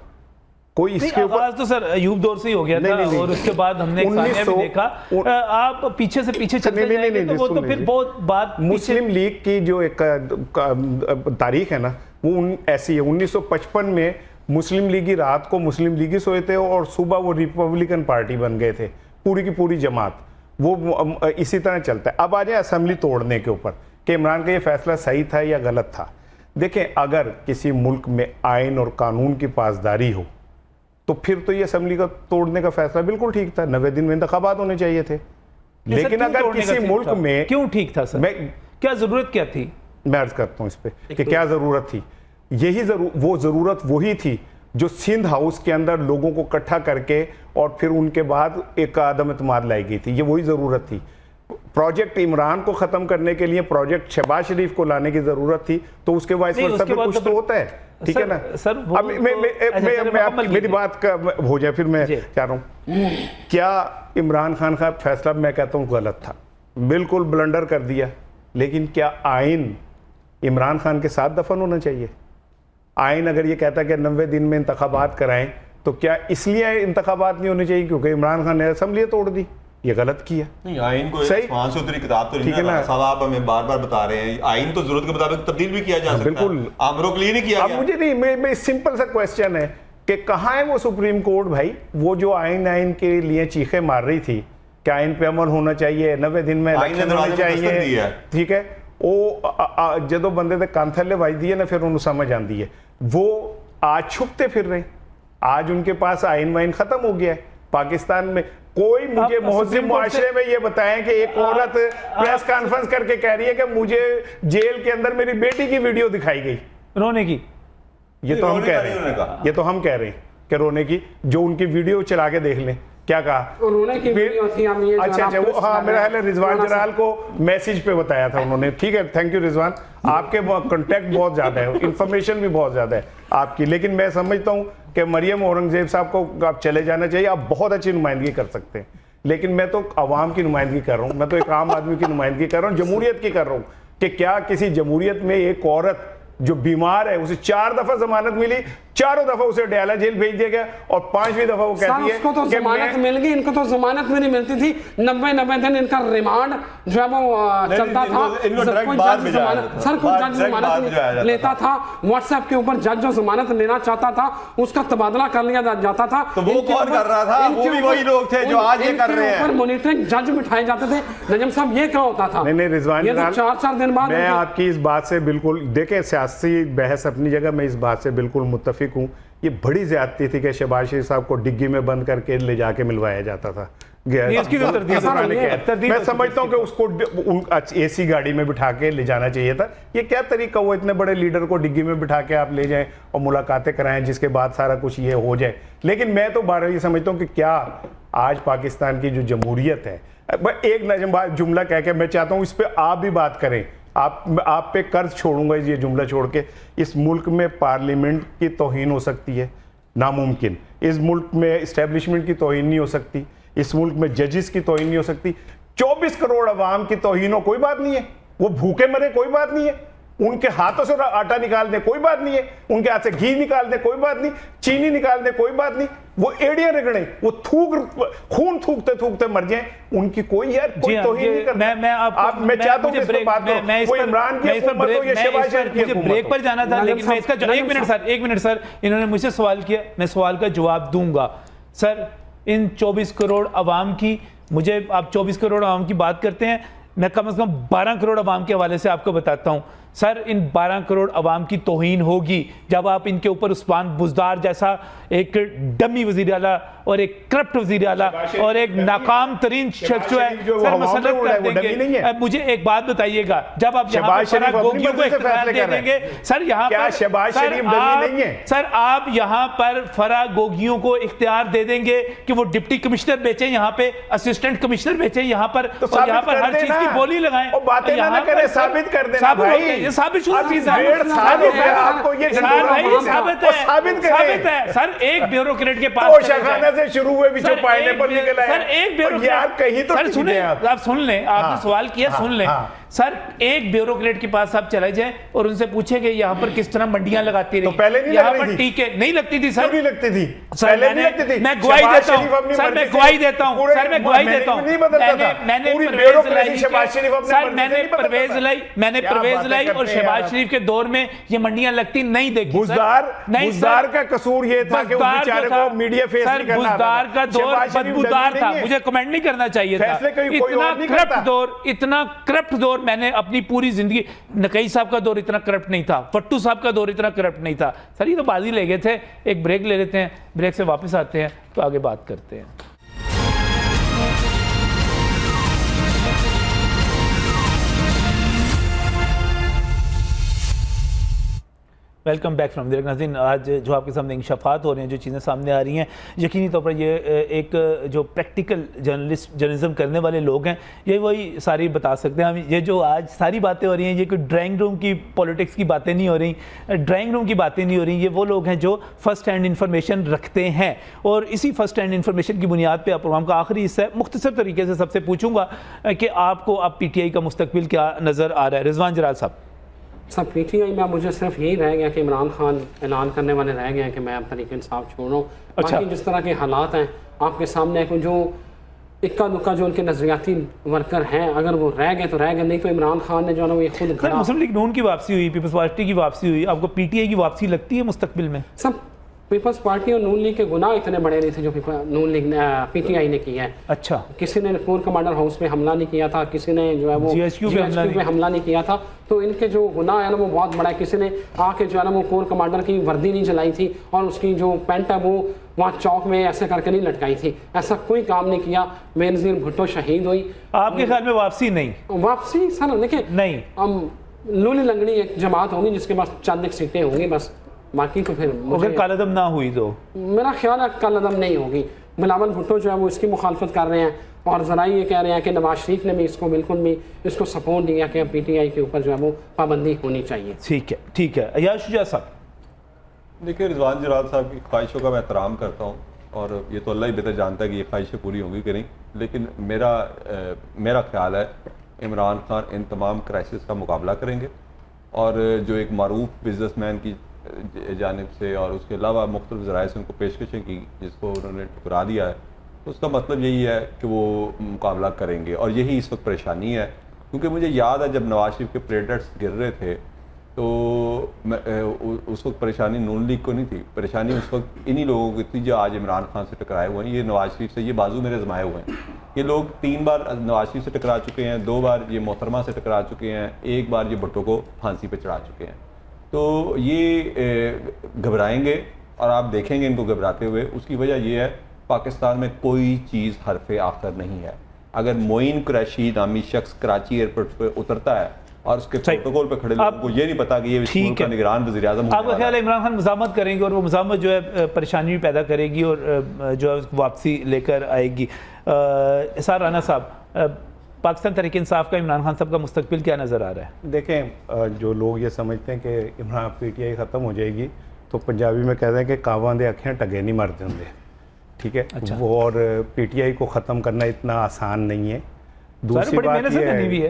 कोई इसके ऊपर तो सर अयूब दौर से ही हो गया था। नहीं। और उसके बाद हमने एक सानिया भी देखा, आप पीछे से पीछे चलते जाएंगे तो वो तो फिर बहुत बात। मुस्लिम लीग की जो एक तारीख है ना, वो ऐसी है। 1955 में मुस्लिम लीगी रात को मुस्लिम लीगी सोए थे और सुबह वो रिपब्लिकन पार्टी बन गए थे, पूरी की पूरी जमात। वो इसी तरह चलता है। अब आ जाए असेंबली तोड़ने के ऊपर कि इमरान का ये फैसला सही था या गलत था। देखें, अगर किसी मुल्क में आइन और कानून की पासदारी हो तो फिर तो ये असेंबली का तोड़ने का फैसला बिल्कुल ठीक था। 90 दिन में इंतखाबात होने चाहिए थे। लेकिन अगर किसी मुल्क में क्यों ठीक था सर? क्या जरूरत क्या थी? मैं अर्ज करता हूँ इस पे कि क्या जरूरत थी। वो जरूरत वही थी जो सिंध हाउस के अंदर लोगों को इकट्ठा करके और फिर उनके बाद एक आदम एतमाद लाई गई थी। ये वही जरूरत थी। प्रोजेक्ट इमरान को खत्म करने के लिए प्रोजेक्ट शहबाज शरीफ को लाने की जरूरत थी, तो उसके वाइस वर्सा पे कुछ तो होता है, ठीक है ना सर? अब मैं मेरी बात का हो जाए, फिर मैं चाह रहा हूँ क्या इमरान खान का फैसला मैं कहता हूँ गलत था, बिल्कुल ब्लंडर कर दिया। लेकिन क्या आइन इमरान खान के साथ दफन होना चाहिए? आइन अगर ये कहता है कि 90 दिन में इंतखाबात कराएं, तो क्या इसलिए इंतखाबात नहीं होने चाहिए क्योंकि इमरान खान ने असेंबली तोड़ दी? ये गलत किया। नहीं, आइन को सही से उतरी किताब तो ठीक है ना साहब, आप हमें बार-बार बता रहे हैं आइन तो जरूरत के मुताबिक तब्दील भी किया जा सकता है। बिल्कुल, आमरों के लिए नहीं किया गया। अब मुझे नहीं, मैं सिंपल सा क्वेश्चन है कि कहाँ है वो सुप्रीम कोर्ट भाई? वो जो आइन के लिए चीखें मार रही थी कि आइन पे अमल होना चाहिए, 90 दिन में इलेक्शन होने चाहिए, ठीक है। वो जो बंदे दे कान थल्ले वजदी है ना, फिर उन्हें समझ आती है। वो आज छुपते फिर रहे, आज उनके पास आइन वाइन खत्म हो गया है पाकिस्तान में। कोई मुझे मुहज्जिम मुआशरे में ये बताएं कि एक औरत प्रेस कॉन्फ्रेंस करके कह रही है कि मुझे जेल के अंदर मेरी बेटी की वीडियो दिखाई गई रोने की। ये तो हम कह रहे हैं, ये तो हम कह रहे हैं कि रोने की। जो उनकी वीडियो चला के देख लें क्या कहा रोने की वीडियो थी। हम ये अच्छा वो हाँ, मेरा ख्याल है रिजवान जलाल को मैसेज पे बताया था उन्होंने। ठीक है, थैंक यू रिजवान, आपके कॉन्टेक्ट बहुत ज्यादा है, इंफॉर्मेशन भी बहुत ज्यादा है आपकी। लेकिन मैं समझता हूँ कि मरियम औरंगजेब साहब को आप चले जाना चाहिए, आप बहुत अच्छी नुमाइंदगी कर सकते हैं। लेकिन मैं तो अवाम की नुमाइंदगी कर रहा हूँ, मैं तो एक आम आदमी की नुमाइंदगी कर रहा हूँ, जमहूरियत की कर रहा हूँ। कि क्या किसी जमहूरियत में एक औरत जो बीमार है, उसे 4 दफा जमानत मिली, चारों दफा उसे डयाला जेल भेज दिया गया, और 5वीं दफा वो कहती है उसको तो जमानत मिल गई, इनको तो जमानत भी नहीं मिलती थी। 90 दिन इनका रिमांड जो है वो चलता था। सर को जज जमानत लेता था, व्हाट्सएप के ऊपर जज जो जमानत लेना चाहता था उसका तबादला कर लिया जाता था। तो वो कौन कर रहा था? वो भी वही लोग थे जो आज ये कर रहे हैं। मॉनिटरिंग जज बिठाए जाते थे। नजम साहब ये क्या होता था? नहीं रिजवान, ये तो 4-4 दिन बाद मैं आपकी इस बात से बिल्कुल, देखें सियासी बहस अपनी जगह, मैं इस बात से बिल्कुल मुत्तफिक हूँ। ये बड़ी ज्यादती थी कि शहबाज शरीफ साहब को डिग्गी में बंद करके ले जाके मिलवाया जाता था। मैं समझता हूँ कि उसको एसी गाड़ी में बिठा के ले जाना चाहिए था। ये क्या तरीका हुआ, इतने बड़े लीडर को डिग्गी में बिठा के आप ले जाएं और मुलाकातें कराएं, जिसके बाद सारा कुछ ये हो जाए। लेकिन मैं तो बार ये समझता हूँ कि क्या आज पाकिस्तान की जो जमहूरियत है, एक नजम जुमला कह के मैं चाहता हूँ इस पर आप भी बात करें। आप पे कर्ज छोड़ूंगा ये जुमला छोड़ के, इस मुल्क में पार्लियामेंट की तौहीन हो सकती है, नामुमकिन। इस मुल्क में इस्टेब्लिशमेंट की तौहीन नहीं हो सकती, इस मुल्क में जजेस की तौहीन नहीं हो सकती। 24 करोड़ अवाम की तौहीन हो कोई बात नहीं है, वो भूखे मरे कोई बात नहीं है, उनके हाथों से आटा निकाल दे कोई बात नहीं है, उनके हाथ से घी निकाल दे कोई बात नहीं, चीनी निकाल दे कोई बात नहीं, वो एड़ियां रगड़े, वो खून थूकते थूकते मर जाए, उनकी कोई यार कोई तौहीन नहीं करता। मैं चाहता हूं इस बात को, वो इमरान की हुकूमत हो या शहबाज शरीफ की हुकूमत हो। ब्रेक पर जाना था, लेकिन मैं इसका एक मिनट सर, इन्होंने मुझसे सवाल किया, मैं सवाल का जवाब दूंगा। सर, इन 24 करोड़ अवाम की, मुझे आप 24 करोड़ अवाम की बात करते हैं, मैं कम से कम 12 करोड़ अवाम के हवाले से आपको बताता हूं। सर, इन 12 करोड़ अवाम की तौहीन होगी जब आप इनके ऊपर उस्मान बुज़दार जैसा एक डमी वज़ीर आला और एक करप्ट वज़ीर आला और एक नाकाम तरीन शख्स जो है सर मसलत कर देंगे। मुझे एक बात बताइएगा, जब आप यहाँ गोगियों को इख्तियार दे देंगे, सर यहाँ पर सर आप यहाँ पर फरा गोगियों को इख्तियार दे देंगे कि वो डिप्टी कमिश्नर बेचे, यहाँ पे असिस्टेंट कमिश्नर बेचे, यहाँ पर और यहाँ पर हर चीज की बोली लगाएं, बातें ना करें, साबित कर देना भाई। ये साबित है सर, एक ब्यूरोक्रेट के पास से शुरू हुए बिचो पाइनएप्पल निकल आया। सर एक ब्यूरोक्रेट, यार कहीं तो सर सुने, आप सुन लें, आपने सवाल किया, सुन लें। सर, एक ब्यूरोक्रेट के पास आप चले जाएं और उनसे पूछे कि यहाँ पर किस तरह मंडियां लगाती रही, तो पहले नहीं यहाँ पर टीके नहीं लगती थी सर, नहीं लगती थी सर, मैं गवाही देता हूँ सर, मैं गवाही देता हूँ सर, मैं गवाही देता हूँ, मैंने परवेज लाई और शहबाज शरीफ के दौर में ये मंडियां लगती नहीं देखी। बुज़दार का कसूर ये था कि उस बेचारे को मीडिया फेस नहीं करना था। बुज़दार का दौर बदबूदार था, मुझे कमेंट नहीं करना चाहिए था। इतना करप्ट दौर मैंने अपनी पूरी जिंदगी, नकई साहब का दौर इतना करप्ट नहीं था, फट्टू साहब का दौर इतना करप्ट नहीं था। सर ये तो बाजी ले गए थे। एक ब्रेक ले लेते हैं, ब्रेक से वापस आते हैं तो आगे बात करते हैं। वेलकम बैक फ्रॉम देयर नाज़रीन। आज जो आपके सामने इंकशाफात हो रहे हैं, जो चीज़ें सामने आ रही हैं, यकीनी तौर पर ये एक जो प्रैक्टिकल जर्नलिज्म करने वाले लोग हैं, ये वही सारी बता सकते हैं। हम ये जो आज सारी बातें हो रही हैं, ये कोई ड्राइंग रूम की पॉलिटिक्स की बातें नहीं हो रही, ड्राइंग रूम की बातें नहीं हो रही। ये वो लोग हैं जो फर्स्ट हैंड इन्फॉर्मेशन रखते हैं, और इसी फर्स्ट हैंड इन्फॉर्मेशन की बुनियाद पर प्रोग्राम का आखिरी हिस्सा मुख्तसर तरीके से सबसे पूछूंगा कि आपको अब PTI का मुस्तकबिल क्या नज़र आ रहा है। रिजवान जलाल साहब। सब PTI में मुझे सिर्फ यही रह गया कि इमरान खान ऐलान करने वाले रह गए हैं कि मैं अब तरीके इंसाफ छोड़ रहा हूँ। अच्छा। बाकी जिस तरह के हालात हैं आपके सामने, जो इक्का दुक्का जो उनके नजरियाती वर्कर हैं, अगर वो रह गए तो रह गए, नहीं तो इमरान खान ने जो है ना वो खुद मुस्लिम लीग नून की वापसी हुई, पीपल्स पार्टी की वापसी हुई, आपको PTI की वापसी लगती है मुस्तकबिल में? सब पीपल्स पार्टी और नून लीग के गुनाह इतने बड़े नहीं थे जो नून लीग ने पीटीआई ने किया है। अच्छा, किसी ने कोर कमांडर हाउस पे हमला नहीं किया था, किसी ने जो है वो GHQ पे हमला नहीं किया था, तो इनके जो गुनाह है ना वो बहुत बड़ा है। किसी ने आके जो है ना वो कोर कमांडर की वर्दी नहीं जलाई थी और उसकी जो पैंट है वो वहाँ चौक में ऐसे करके नहीं लटकाई थी, ऐसा कोई काम नहीं किया। बेनज़ीर भुट्टो शहीद हुई। आपके ख्याल में वापसी नहीं? वापसी सर देखिए नहीं, लूली लंगड़ी एक जमात होगी जिसके पास चंद सीटें होंगी बस, बाकी तो फिर अगर कालदम ना हुई तो मेरा ख्याल है कालदम नहीं होगी। बिलावल भुट्टो जो है वो इसकी मुखालफत कर रहे हैं और ज़रा ये कह रहे हैं कि नवाज शरीफ ने भी इसको बिल्कुल भी इसको सपोर्ट दिया कि पीटीआई के ऊपर जो है वो पाबंदी होनी चाहिए। ठीक है, ठीक है। अय्याज शुजा साहब, देखिए, रिजवान जलाल साहब की ख्वाहिशों का मैं एहतराम करता हूँ और ये तो अल्लाह ही बेहतर जानता है कि ये ख्वाहिशें पूरी होंगी कि नहीं, लेकिन मेरा ख्याल है इमरान खान इन तमाम क्राइसिस का मुकाबला करेंगे और जो एक मारूफ बिजनेसमैन की जानिब से और उसके अलावा मुख्तलिफ ज़राए से उनको पेशकशें की जिसको उन्होंने ठुकरा दिया है, तो उसका मतलब यही है कि वो मुकाबला करेंगे और यही इस वक्त परेशानी है। क्योंकि मुझे याद है जब नवाज शरीफ के प्लेटलेट्स गिर रहे थे तो उस वक्त परेशानी नून लीग को नहीं थी, परेशानी उस वक्त इन्हीं लोगों की थी जो आज इमरान खान से टकराए हुए हैं। ये नवाज शरीफ से ये बाजू मेरे जमाए हुए हैं। ये लोग 3 बार नवाज शरीफ से टकरा चुके हैं, 2 बार ये मोहतरमा से टकरा चुके हैं, 1 बार ये भुट्टो को फांसी पे चढ़ा चुके हैं। तो ये घबराएंगे और आप देखेंगे इनको घबराते हुए। उसकी वजह ये है पाकिस्तान में कोई चीज़ हरफे आखिर नहीं है। अगर मोइन कुरैशी नामी शख्स कराची एयरपोर्ट पर उतरता है और उसके प्रोटोकॉल पे खड़े लोगों को ये नहीं पता कि ये इस मुल्क का निगरान वज़ीर-ए-आज़म आपका ख्याल है इमरान खान मज़ामत करेंगे और वो मज़ामत जो है परेशानी भी पैदा करेगी और जो है वापसी लेकर आएगी? इसार राना साहब, पाकिस्तान तहरीक इंसाफ का इमरान खान साहब का मुस्तकबिल क्या नज़र आ रहा है? देखें, जो लोग ये समझते हैं कि इमरान पीटीआई ख़त्म हो जाएगी तो पंजाबी में कहते हैं कि कावां दे अखें टगे नहीं मरते होंगे, ठीक है। अच्छा। वो और पीटीआई को ख़त्म करना इतना आसान नहीं है। दूसरी बड़ी बात मेहनत से ये बनी भी है,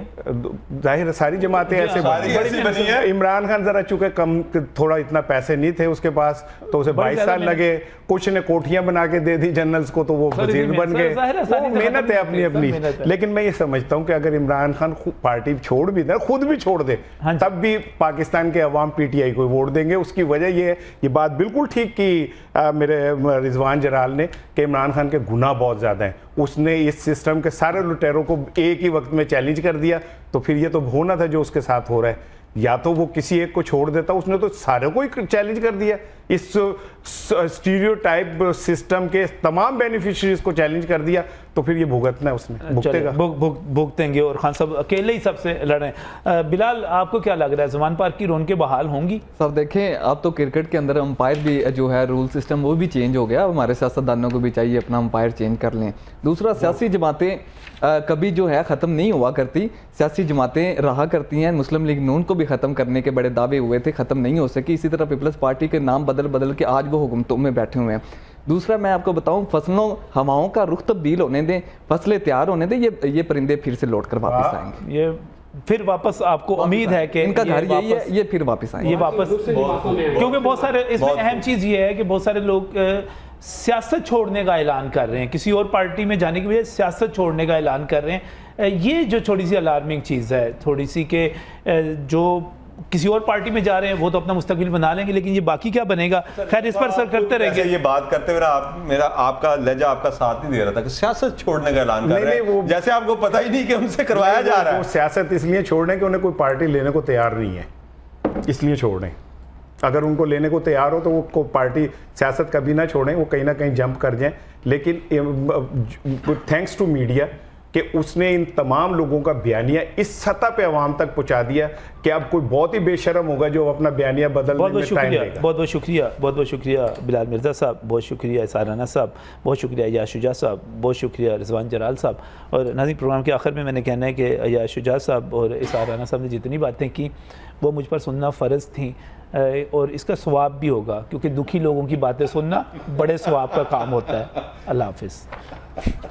जाहिर है सारी जमातें ऐसे बनी है। इमरान खान जरा चूंकि कम थोड़ा इतना पैसे नहीं थे उसके पास तो उसे 22 साल लगे, कुछ ने कोठियां बना के दे दी जनरल्स को तो वो वजीर बन गए। वो मेहनत है अपनी अपनी। लेकिन मैं ये समझता हूँ कि अगर इमरान खान पार्टी छोड़ भी दे, खुद भी छोड़ दे, तब भी पाकिस्तान के अवाम पीटीआई को वोट देंगे। उसकी वजह ये बात बिल्कुल ठीक की मेरे रिजवान जलाल ने कि इमरान खान के गुनाह बहुत ज़्यादा हैं। उसने इस सिस्टम के सारे लुटेरों को एक ही वक्त में चैलेंज कर दिया, तो फिर ये तो होना था जो उसके साथ हो रहा है। या तो वो किसी एक को छोड़ देता, उसने तो सारे को ही चैलेंज कर दिया। इस स्टीरियोटाइप सिस्टम के तमाम बेनिफिशियरीज को चैलेंज कर दिया, तो फिर ये भुगतना है, उसने भुगतेगा। भुगतेंगे और खान साहब अकेले ही सबसे लड़े। बिलाल, आपको क्या लग रहा है ज़मान पार्क की रौनकें बहाल होंगी? सब देखें, अब तो क्रिकेट के अंदर अंपायर भी जो है रूल सिस्टम वो भी चेंज हो गया। हमारे सियासतदानों को भी चाहिए अपना अंपायर चेंज कर लें। दूसरा, सियासी जमातें कभी जो है ख़त्म नहीं हुआ करती, सियासी जमातें रहा करती हैं। मुस्लिम लीग नून को भी ख़त्म करने के बड़े दावे हुए थे, ख़त्म नहीं हो सकी। इसी तरह पीपल्स पार्टी के नाम बदल के आज वो हुकूमतों में बैठे हुए हैं। दूसरा, मैं आपको बताऊं, फसलों हवाओं का रुख तब्दील होने दें, फसलें तैयार होने दें, ये परिंदे फिर से लौट कर वापस आएंगे। ये फिर वापस आपको उम्मीद है कि इनका घर यही है, ये फिर वापस आएंगे। ये वापस, क्योंकि बहुत सारे इसमें अहम चीज़ ये है कि बहुत सारे लोग सियासत छोड़ने का ऐलान कर रहे हैं, किसी और पार्टी में जाने की बजाय सियासत छोड़ने का ऐलान कर रहे हैं। ये जो थोड़ी सी अलार्मिंग चीज़ है, थोड़ी सी कि जो किसी और पार्टी में जा रहे हैं वो तो अपना मुस्तकबिल बना लेंगे, लेकिन ये बाकी क्या बनेगा? खैर, इस पर सर करते रहेंगे। ये बात करते हुए आपका लहजा आपका साथ नहीं दे रहा था कि सियासत छोड़ने का ऐलान कर रहे हैं, जैसे आपको पता ही नहीं कि उनसे करवाया जा रहा है। वो सियासत इसलिए छोड़ने कि उन्हें कोई पार्टी लेने को तैयार नहीं है, इसलिए छोड़ने। अगर उनको लेने को तैयार हो तो वो पार्टी सियासत कभी ना छोड़ें, वो कहीं ना कहीं जंप कर जाएं। लेकिन थैंक्स टू मीडिया कि उसने इन तमाम लोगों का बयानिया इस सतह पे अवाम तक पहुंचा दिया कि अब कोई बहुत ही बेशरम होगा जो अपना बयानिया बदलने में टाइम लेगा। बहुत बहुत शुक्रिया बिलाल मिर्ज़ा साहब, बहुत शुक्रिया इसार राना साहब, बहुत शुक्रिया अय्याज शुजा साहब, बहुत शुक्रिया रिजवान जलाल साहब। और नाज़रीन, प्रोग्राम के आखिर में मैंने कहना है कि अय्याज शुजा साहब और इसार राना साहब ने जितनी बातें की वो मुझ पर सुनना फ़र्ज़ थी और इसका सवाब भी होगा, क्योंकि दुखी लोगों की बातें सुनना बड़े सवाब का काम होता है। अल्लाह हाफ़िज़।